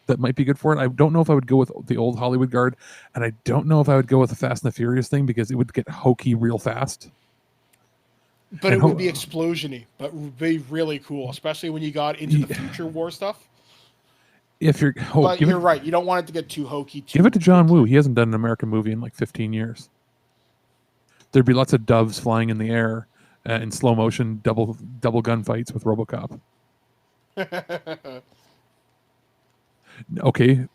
that might be good for it. I don't know if I would go with the old Hollywood guard, and I don't know if I would go with the Fast and the Furious thing because it would get hokey real fast. But it would be explosion-y, but would be really cool, especially when you got into the future war stuff. If you're, but you're right, you don't want it to get too hokey. Give it to John Woo. He hasn't done an American movie in like 15 years. There'd be lots of doves flying in the air in slow motion, double gunfights with RoboCop. Okay,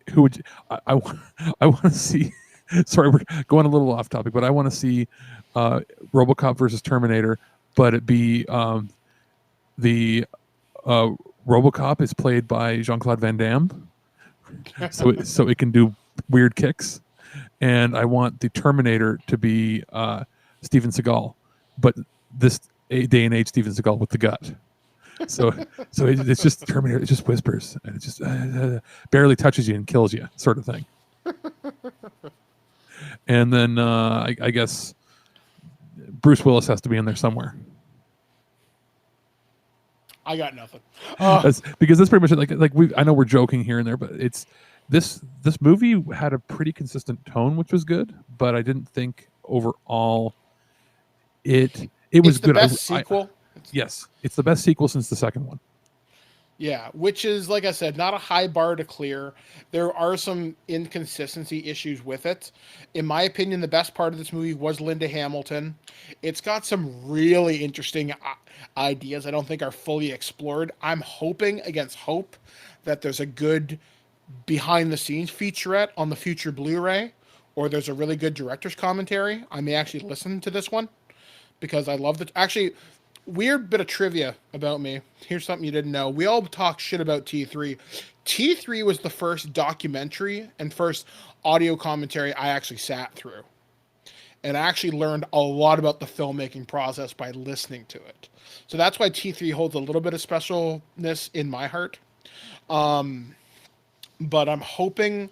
who would I want to see? Sorry, we're going a little off topic, but I want to see RoboCop versus Terminator, but it be the RoboCop is played by Jean-Claude Van Damme, so it can do weird kicks, and I want the Terminator to be Steven Seagal, but this day and age Steven Seagal with the gut. So it's just Terminator. It just whispers and it just barely touches you and kills you, sort of thing. And then I guess Bruce Willis has to be in there somewhere. I got nothing. Because that's pretty much like I know we're joking here and there, but it's this movie had a pretty consistent tone, which was good. But I didn't think overall it was the good. Best sequel. Yes, it's the best sequel since the second one. Yeah, which is, like I said, not a high bar to clear. There are some inconsistency issues with it. In my opinion, the best part of this movie was Linda Hamilton. It's got some really interesting ideas I don't think are fully explored. I'm hoping against hope that there's a good behind-the-scenes featurette on the future Blu-ray, or there's a really good director's commentary. I may actually listen to this one because I love it. Actually, weird bit of trivia about me. Here's something you didn't know. We all talk shit about T3. T3 was the first documentary and first audio commentary I actually sat through. And I actually learned a lot about the filmmaking process by listening to it. So that's why T3 holds a little bit of specialness in my heart. But I'm hoping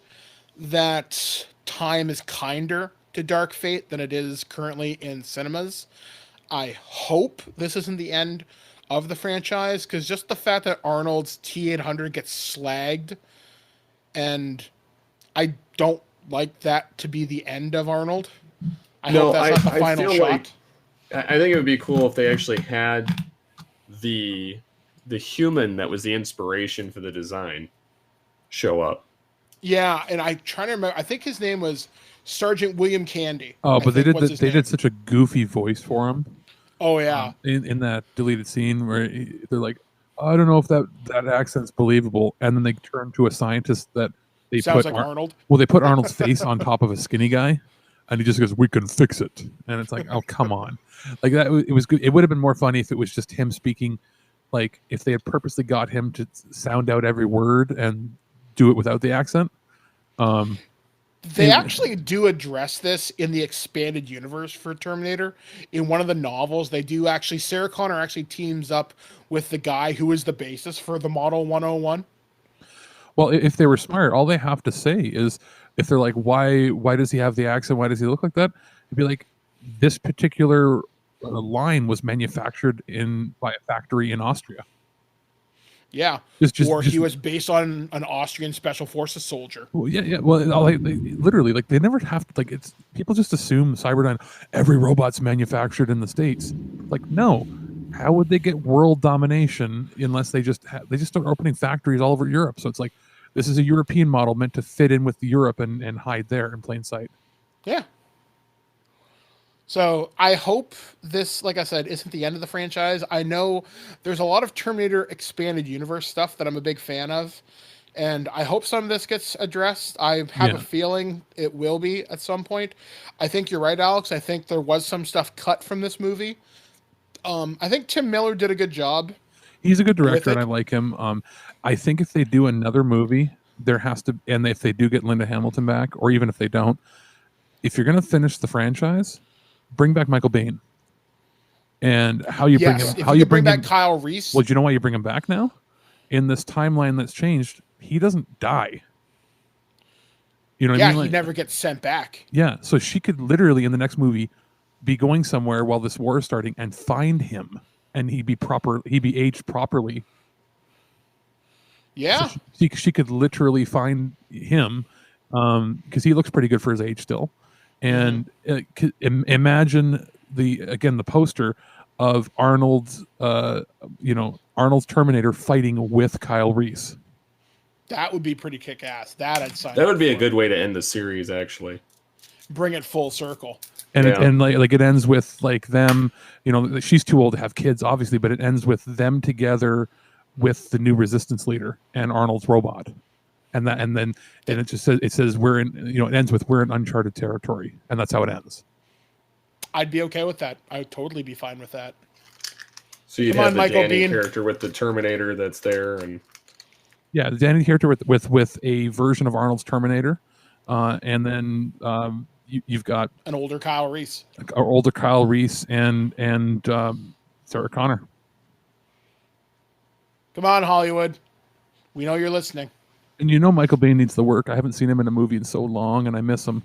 that time is kinder to Dark Fate than it is currently in cinemas. I hope this isn't the end of the franchise, because just the fact that Arnold's T-800 gets slagged, and I don't like that to be the end of Arnold. I hope that's not the final shot. I think it would be cool if they actually had the human that was the inspiration for the design show up. Yeah, and I'm trying to remember. I think his name was Sergeant William Candy. Oh, but they did such a goofy voice for him. Oh yeah, in that deleted scene where they're like, I don't know if that accent's believable, and then they turn to a scientist that they sounds like Arnold. Well, they put Arnold's face on top of a skinny guy, and he just goes, "We can fix it," and it's like, oh come on, like that. It was good. It would have been more funny if it was just him speaking, like if they had purposely got him to sound out every word and do it without the accent. They actually do address this in the expanded universe for Terminator. In one of the novels, they do actually, Sarah Connor actually teams up with the guy who is the basis for the Model 101. Well, if they were smart, all they have to say is, if they're like, why does he have the accent? Why does he look like that? It'd be like, this particular line was manufactured by a factory in Austria. Yeah, or he was based on an Austrian special forces soldier. Well, yeah. Well, literally, like they never have to. Like it's people just assume Cyberdyne. Every robot's manufactured in the States. Like no, how would they get world domination unless they just start opening factories all over Europe? So it's like this is a European model meant to fit in with Europe and hide there in plain sight. Yeah. So I hope this, like I said, isn't the end of the franchise. I know there's a lot of Terminator expanded universe stuff that I'm a big fan of, and I hope some of this gets addressed. I have a feeling it will be at some point. I think you're right, Alex. I think there was some stuff cut from this movie. I think Tim Miller did a good job. He's a good director, and I like him. I think if they do another movie, there has to, and if they do get Linda Hamilton back, or even if they don't, if you're going to finish the franchise, bring back Michael Biehn. And how you bring him? How you bring back Kyle Reese? Well, do you know why you bring him back now? In this timeline that's changed, he doesn't die. You know what I mean? Yeah, he never gets sent back. Yeah, so she could literally in the next movie be going somewhere while this war is starting and find him, and he'd be aged properly. Yeah, so she could literally find him because he looks pretty good for his age still. And imagine the poster of Arnold's Arnold's Terminator fighting with Kyle Reese. That would be pretty kick-ass. That would be a good way to end the series, actually. Bring it full circle. And it ends with like them, she's too old to have kids, obviously, but it ends with them together with the new resistance leader and Arnold's robot. And it just says we're in, it ends with we're in uncharted territory, and that's how it ends. I'd be okay with that. I would totally be fine with that. So you'd have the Dani character with the Terminator that's there, and the Dani character with a version of Arnold's Terminator, and then you've got an older Kyle Reese, and Sarah Connor. Come on, Hollywood, we know you're listening. And Michael Biehn needs the work. I haven't seen him in a movie in so long, and I miss him.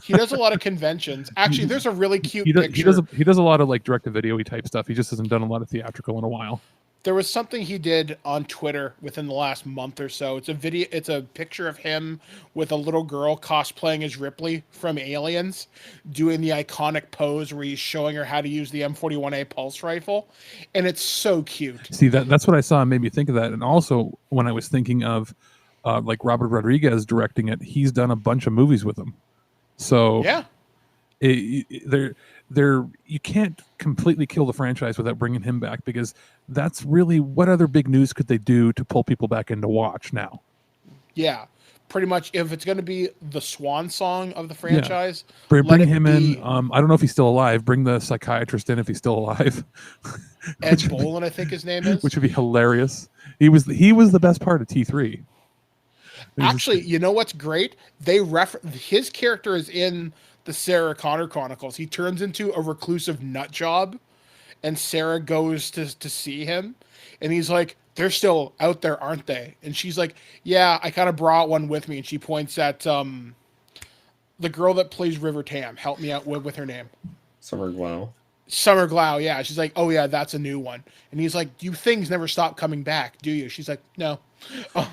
He does a lot of conventions. Actually, there's a really cute picture. He does a lot of like direct-to-video type stuff. He just hasn't done a lot of theatrical in a while. There was something he did on Twitter within the last month or so. It's a picture of him with a little girl cosplaying as Ripley from Aliens, doing the iconic pose where he's showing her how to use the M41A pulse rifle, and it's so cute. See, that's what I saw and made me think of that. And also when I was thinking of like Robert Rodriguez directing it, he's done a bunch of movies with him. So yeah, you can't completely kill the franchise without bringing him back, because that's really what other big news could they do to pull people back in to watch now? Yeah, pretty much. If it's going to be the swan song of the franchise, bring him in. I don't know if he's still alive. Bring the psychiatrist in if he's still alive. Ed Bolin, I think his name is. Which would be hilarious. He was the best part of T3. Actually, you know what's great? His character is in the Sarah Connor Chronicles. He turns into a reclusive nut job, and Sarah goes to see him, and he's like, "They're still out there, aren't they?" And she's like, "Yeah, I kind of brought one with me." And she points at the girl that plays River Tam. Help me out with her name. Summer Glau, yeah. She's like, "Oh yeah, that's a new one." And he's like, "You things never stop coming back, do you?" She's like, "No."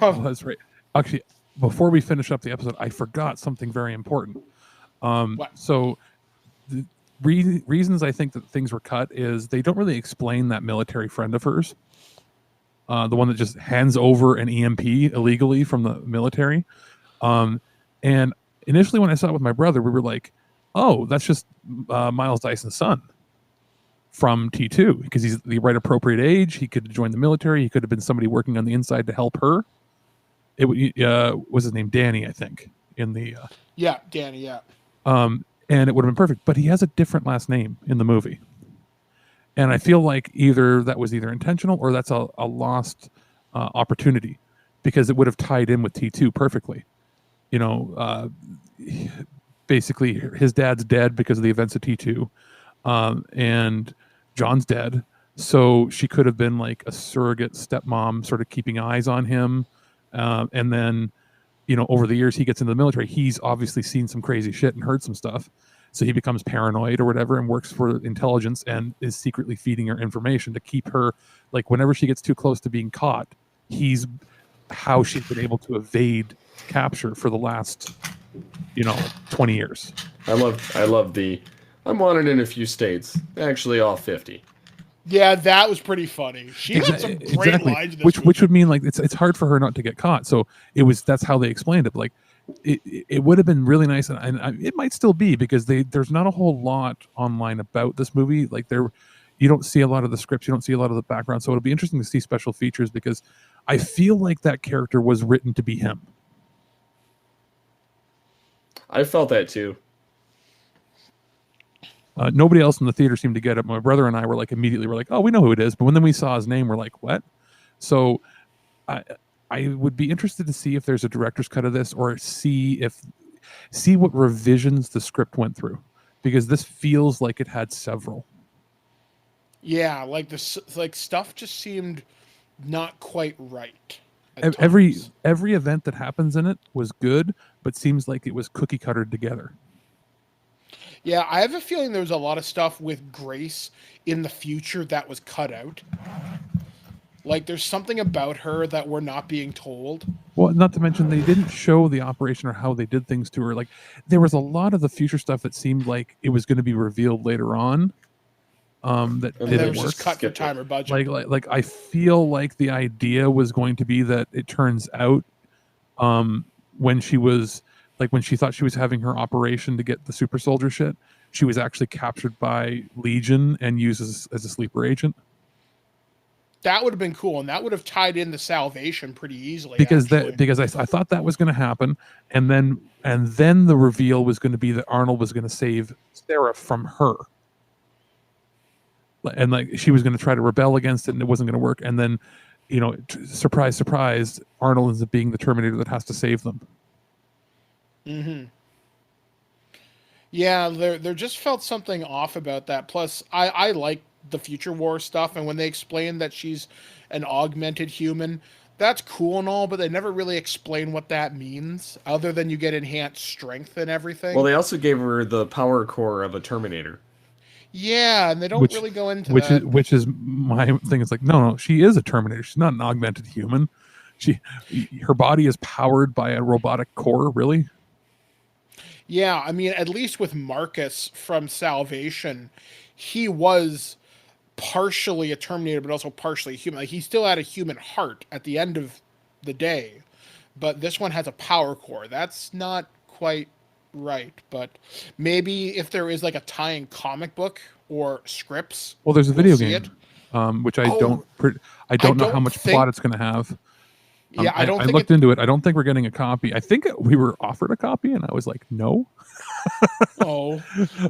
That's right. Actually, before we finish up the episode, I forgot something very important. What? So the reasons I think that things were cut is they don't really explain that military friend of hers, the one that just hands over an EMP illegally from the military. And initially when I saw it with my brother, we were like, oh, that's just Miles Dyson's son from T2, because he's the right appropriate age. He could join the military. He could have been somebody working on the inside to help her. It was his name Dani, I think, in the Dani, yeah. And it would have been perfect, but he has a different last name in the movie, and I feel like either that was either intentional or that's a lost opportunity, because it would have tied in with T2 perfectly. Basically his dad's dead because of the events of T2, and John's dead, so she could have been like a surrogate stepmom, sort of keeping eyes on him. And then, over the years he gets into the military, he's obviously seen some crazy shit and heard some stuff. So he becomes paranoid or whatever and works for intelligence and is secretly feeding her information to keep her, like, whenever she gets too close to being caught, he's how she's been able to evade capture for the last, 20 years. I love the, I'm wanted in a few states, actually all 50. Yeah, that was pretty funny. She had some great lines. Which would mean like it's hard for her not to get caught. So that's how they explained it. Like it would have been really nice, and it might still be, because there's not a whole lot online about this movie. Like you don't see a lot of the scripts, you don't see a lot of the background, so it'll be interesting to see special features, because I feel like that character was written to be him. I felt that too. Nobody else in the theater seemed to get it. My brother and I were like, we're like, oh, we know who it is. But when we saw his name, we're like, what? So I would be interested to see if there's a director's cut of this, or see what revisions the script went through, because this feels like it had several. Yeah, like stuff just seemed not quite right. Every event that happens in it was good, but seems like it was cookie cuttered together. Yeah, I have a feeling there was a lot of stuff with Grace in the future that was cut out. Like, there's something about her that we're not being told. Well, not to mention they didn't show the operation or how they did things to her. Like, there was a lot of the future stuff that seemed like it was going to be revealed later on. That didn't work. Just cut for time or budget. Like I feel like the idea was going to be that it turns out, when she thought she was having her operation to get the super soldier shit, she was actually captured by Legion and used as a sleeper agent. That would have been cool, and that would have tied in the Salvation pretty easily. Because I thought that was going to happen, and then the reveal was going to be that Arnold was going to save Sarah from her, and like she was going to try to rebel against it, and it wasn't going to work. And then, surprise, surprise, Arnold ends up being the Terminator that has to save them. Mm-hmm. Yeah, there just felt something off about that. Plus, I like the Future War stuff, and when they explain that she's an augmented human, that's cool and all, but they never really explain what that means, other than you get enhanced strength and everything. Well, they also gave her the power core of a Terminator. Yeah, and they don't really go into that. Which is my thing. It's like, no, she is a Terminator. She's not an augmented human. Her body is powered by a robotic core, really? Yeah, I mean, at least with Marcus from Salvation, he was partially a Terminator, but also partially human. Like, he still had a human heart at the end of the day, but this one has a power core. That's not quite right, but maybe if there is like a tie-in comic book or scripts. Well, there's a video game, which I don't know how much plot it's going to have. Yeah, I looked into it. I don't think we're getting a copy. I think we were offered a copy, and I was like, no. Oh,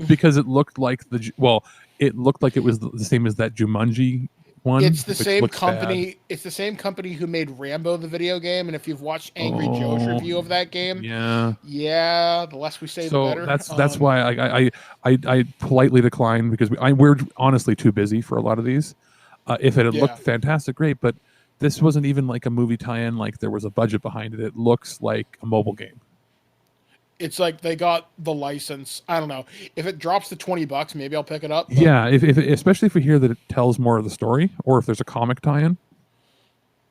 because it looked like it looked like it was the same as that Jumanji one. It's the same company. Bad. It's the same company who made Rambo the video game. And if you've watched Angry Joe's review of that game, yeah, the less we say, the better. That's why I politely declined, because we're honestly too busy for a lot of these. If it had looked fantastic, great, but this wasn't even like a movie tie-in. Like, there was a budget behind it. It looks like a mobile game. It's like they got the license. I don't know. If it drops to $20, maybe I'll pick it up. But... Yeah, if especially if we hear that it tells more of the story, or if there's a comic tie-in.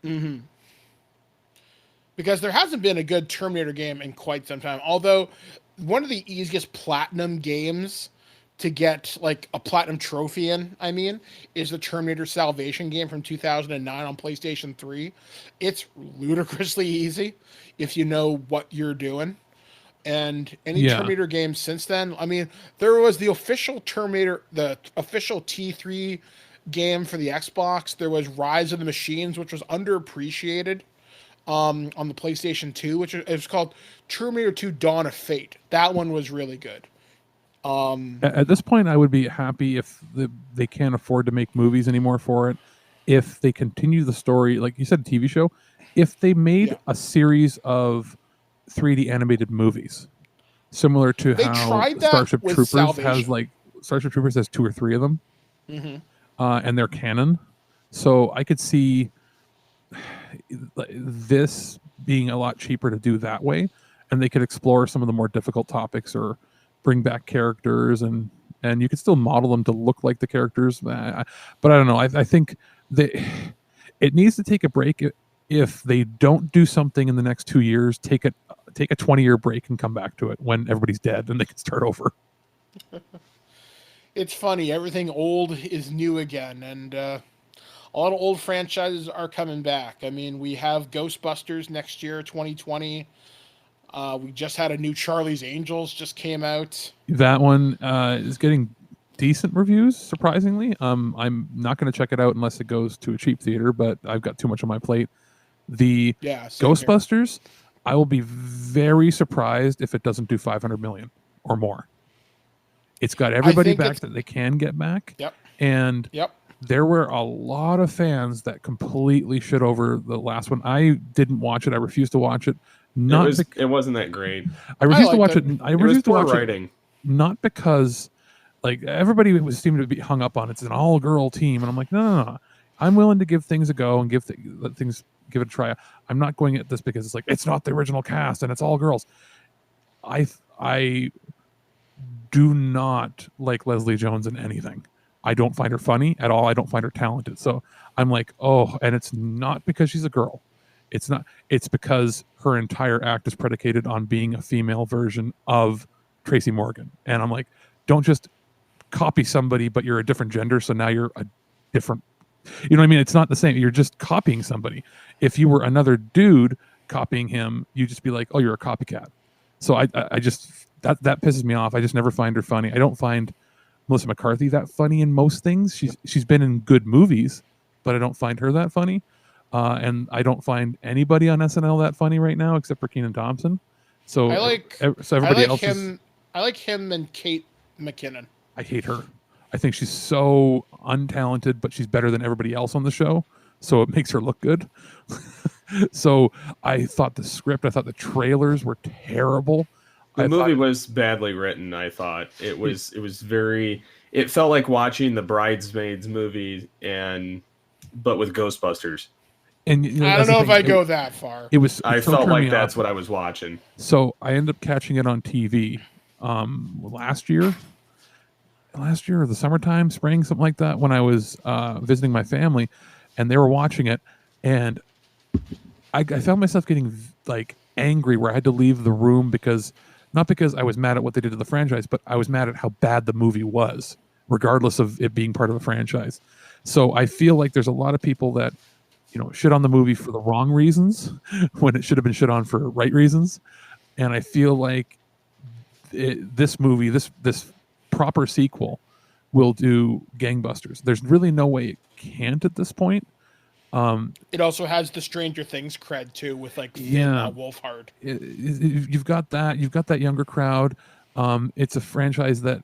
Mm-hmm. Because there hasn't been a good Terminator game in quite some time. Although, one of the easiest platinum games to get like a platinum trophy in, is the Terminator Salvation game from 2009 on PlayStation 3. It's ludicrously easy if you know what you're doing. And any Terminator game since then, there was the official Terminator, the official T3 game for the Xbox. There was Rise of the Machines, which was underappreciated on the PlayStation 2, which it was called Terminator 2 Dawn of Fate. That one was really good. At this point, I would be happy if they can't afford to make movies anymore for it. If they continue the story, like you said, a TV show, if they made a series of 3D animated movies, similar to how Starship Troopers Starship Troopers has 2 or 3 of them, and they're canon. So I could see this being a lot cheaper to do that way, and they could explore some of the more difficult topics, or bring back characters, and you could still model them to look like the characters. But I don't know. I think it needs to take a break. If they don't do something in the next 2 years, take a 20-year break and come back to it when everybody's dead, and they can start over. It's funny. Everything old is new again, and a lot of old franchises are coming back. We have Ghostbusters next year, 2020. We just had a new Charlie's Angels just came out. That one is getting decent reviews, surprisingly. I'm not going to check it out unless it goes to a cheap theater, but I've got too much on my plate. The Same Ghostbusters, I will be very surprised if it doesn't do 500 million or more. It's got everybody back that they can get back. Yep. And there were a lot of fans that completely shit over the last one. I didn't watch it. I refused to watch it. It wasn't that great. I refused to watch it. I refused to watch writing. it not because like everybody seemed to be hung up on it's an all-girl team, and I'm like, no. I'm willing to give things a go and let things give it a try. I'm not going at this because it's like it's not the original cast and it's all girls. I do not like Leslie Jones in anything. I don't find her funny at all. I don't find her talented. So I'm like, oh, and it's not because she's a girl. It's not. It's because her entire act is predicated on being a female version of Tracy Morgan. And I'm like, don't just copy somebody, but you're a different gender. So now you're a different, you know what I mean? It's not the same. You're just copying somebody. If you were another dude copying him, you just be like, oh, you're a copycat. So I just, that pisses me off. I just never find her funny. I don't find Melissa McCarthy that funny in most things. She's been in good movies, but I don't find her that funny. And I don't find anybody on SNL that funny right now except for Kenan Thompson. So everybody else I like him and Kate McKinnon. I hate her. I think she's so untalented, but she's better than everybody else on the show. So it makes her look good. So I thought the trailers were terrible. The movie was badly written. I thought it was very. It felt like watching the Bridesmaids movie but with Ghostbusters. And I don't know if I go that far. I felt like that's what I was watching. So I ended up catching it on TV last year or the summertime, spring, something like that, when I was visiting my family, and they were watching it, and I found myself getting like angry where I had to leave the room not because I was mad at what they did to the franchise, but I was mad at how bad the movie was, regardless of it being part of the franchise. So I feel like there's a lot of people that, shit on the movie for the wrong reasons when it should have been shit on for right reasons. And I feel like this movie, this proper sequel, will do gangbusters. There's really no way it can't at this point. It also has the Stranger Things cred too, with like Wolfhard. You've got that younger crowd. It's a franchise that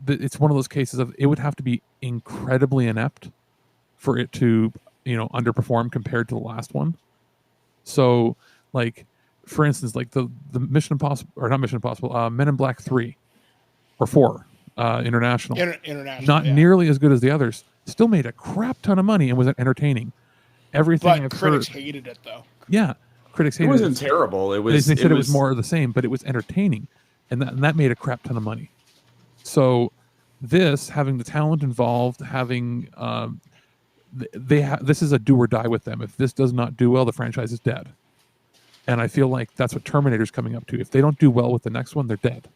it's one of those cases of it would have to be incredibly inept for it to underperform compared to the last one. So like, for instance, like the Mission Impossible, or not Mission Impossible, Men in Black 3 or 4 international, not nearly as good as the others, still made a crap ton of money and was entertaining. Everything critics hated it though. Yeah, critics hated it. It wasn't terrible. They said it was more of the same, but it was entertaining, and that made a crap ton of money. So this, having the talent involved, having this is a do or die with them. If this does not do well, the franchise is dead. And I feel like that's what Terminator's coming up to. If they don't do well with the next one, they're dead.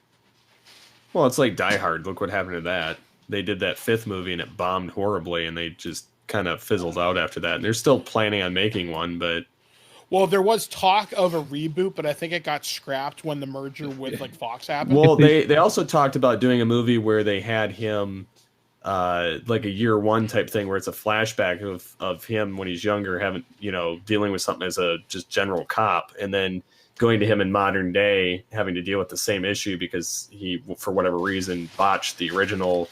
Well, it's like Die Hard. Look what happened to that. They did that 5th movie and it bombed horribly, and they just kind of fizzled out after that. And they're still planning on making one, but... Well, there was talk of a reboot, but I think it got scrapped when the merger with like Fox happened. Well, they also talked about doing a movie where they had him like a year one type thing, where it's a flashback of him when he's younger, dealing with something as a just general cop, and then going to him in modern day, having to deal with the same issue because he, for whatever reason, botched the original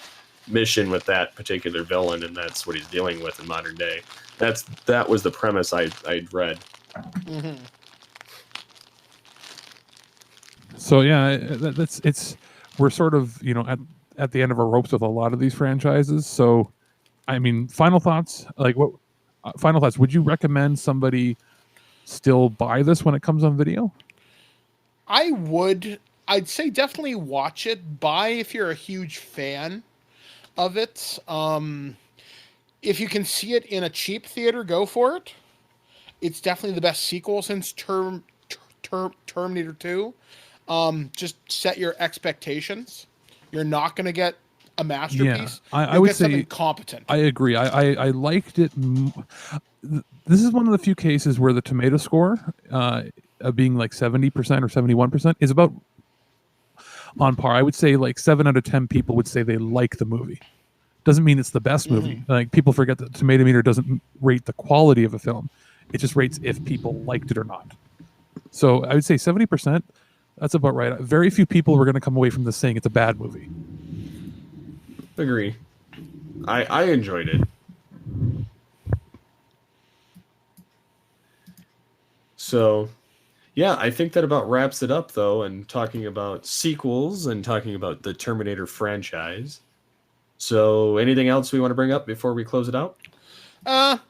mission with that particular villain, and that's what he's dealing with in modern day. That was the premise I'd read. Mm-hmm. So yeah, we're sort of at the end of our ropes with a lot of these franchises. So, I mean, final thoughts. Would you recommend somebody still buy this when it comes on video? I would. I'd say definitely watch it. Buy if you're a huge fan of it. If you can see it in a cheap theater, go for it. It's definitely the best sequel since Terminator 2. Just set your expectations. You're not going to get a masterpiece. Yeah, I would say something competent. I agree. I liked it. This is one of the few cases where the tomato score being like 70% or 71% is about on par. I would say like 7 out of 10 people would say they like the movie. Doesn't mean it's the best movie. Like, people forget that tomato meter doesn't rate the quality of a film. It just rates if people liked it or not. So I would say 70%. That's about right. Very few people were going to come away from this saying it's a bad movie. Agree. I enjoyed it. So, yeah, I think that about wraps it up, though, and talking about sequels and talking about the Terminator franchise. So, anything else we want to bring up before we close it out?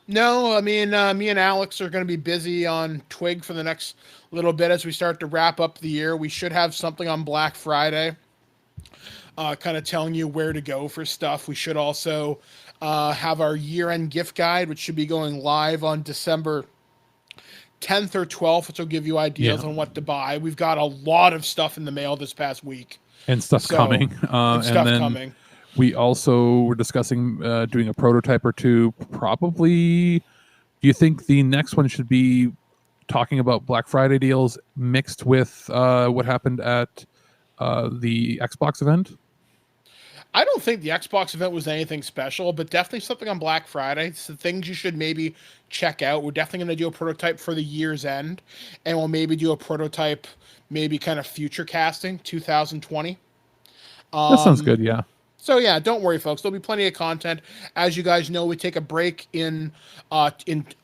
No, I mean, me and Alex are going to be busy on Twig for the next little bit as we start to wrap up the year. We should have something on Black Friday, kind of telling you where to go for stuff. We should also have our year-end gift guide, which should be going live on December 10th or 12th, which will give you ideas on what to buy. We've got a lot of stuff in the mail this past week. And stuff coming. Coming. We also were discussing doing a prototype or two. Probably, do you think the next one should be talking about Black Friday deals mixed with what happened at the Xbox event? I don't think the Xbox event was anything special, but definitely something on Black Friday. It's the things you should maybe check out. We're definitely going to do a prototype for the year's end, and we'll maybe do a prototype, maybe kind of future casting 2020. That sounds good, yeah. So yeah, don't worry, folks. There'll be plenty of content. As you guys know, we take a break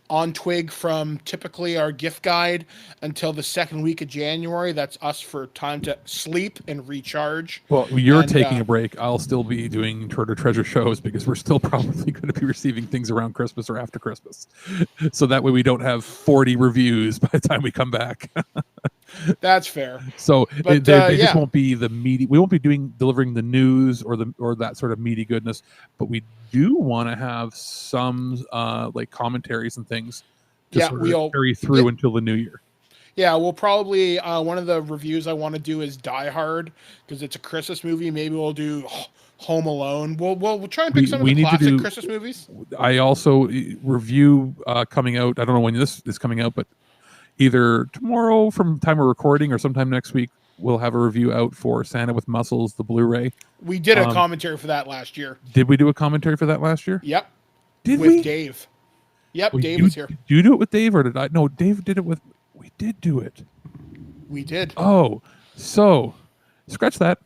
on Twig from typically our gift guide until the second week of January. That's us for time to sleep and recharge. Well, you're taking a break. I'll still be doing Turtle Treasure shows because we're still probably going to be receiving things around Christmas or after Christmas. So that way we don't have 40 reviews by the time we come back. That's fair. So they just won't be the meaty. We won't be delivering the news or that sort of meaty goodness. But we do want to have some like commentaries and things to sort of carry through until the new year. Yeah, we'll probably one of the reviews I want to do is Die Hard because it's a Christmas movie. Maybe we'll do Home Alone. We'll try and pick some of the classic Christmas movies. I also review coming out. I don't know when this is coming out, but either tomorrow from the time we're recording or sometime next week, we'll have a review out for Santa with Muscles, the Blu-ray. We did a commentary for that last year. Did we do a commentary for that last year? Yep. With Dave. Yep, Dave was here. Do you do it with Dave or did I? No, Dave did it with... We did do it. We did. Oh, so scratch that.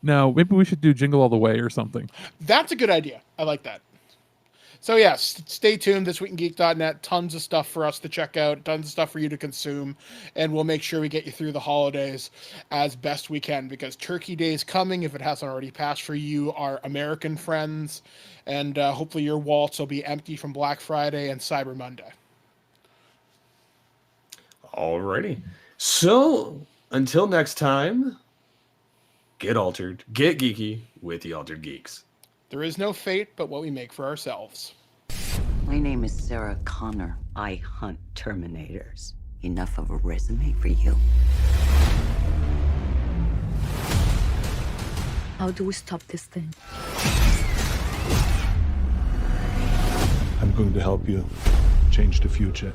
Now, maybe we should do Jingle All the Way or something. That's a good idea. I like that. So, yes, stay tuned. ThisWeekInGeek.net. Tons of stuff for us to check out. Tons of stuff for you to consume. And we'll make sure we get you through the holidays as best we can because Turkey Day is coming, if it hasn't already passed for you, our American friends. And hopefully your wallets will be empty from Black Friday and Cyber Monday. Alrighty. So, until next time, get altered, get geeky with the Altered Geeks. There is no fate but what we make for ourselves. My name is Sarah Connor. I hunt Terminators. Enough of a resume for you. How do we stop this thing? I'm going to help you change the future.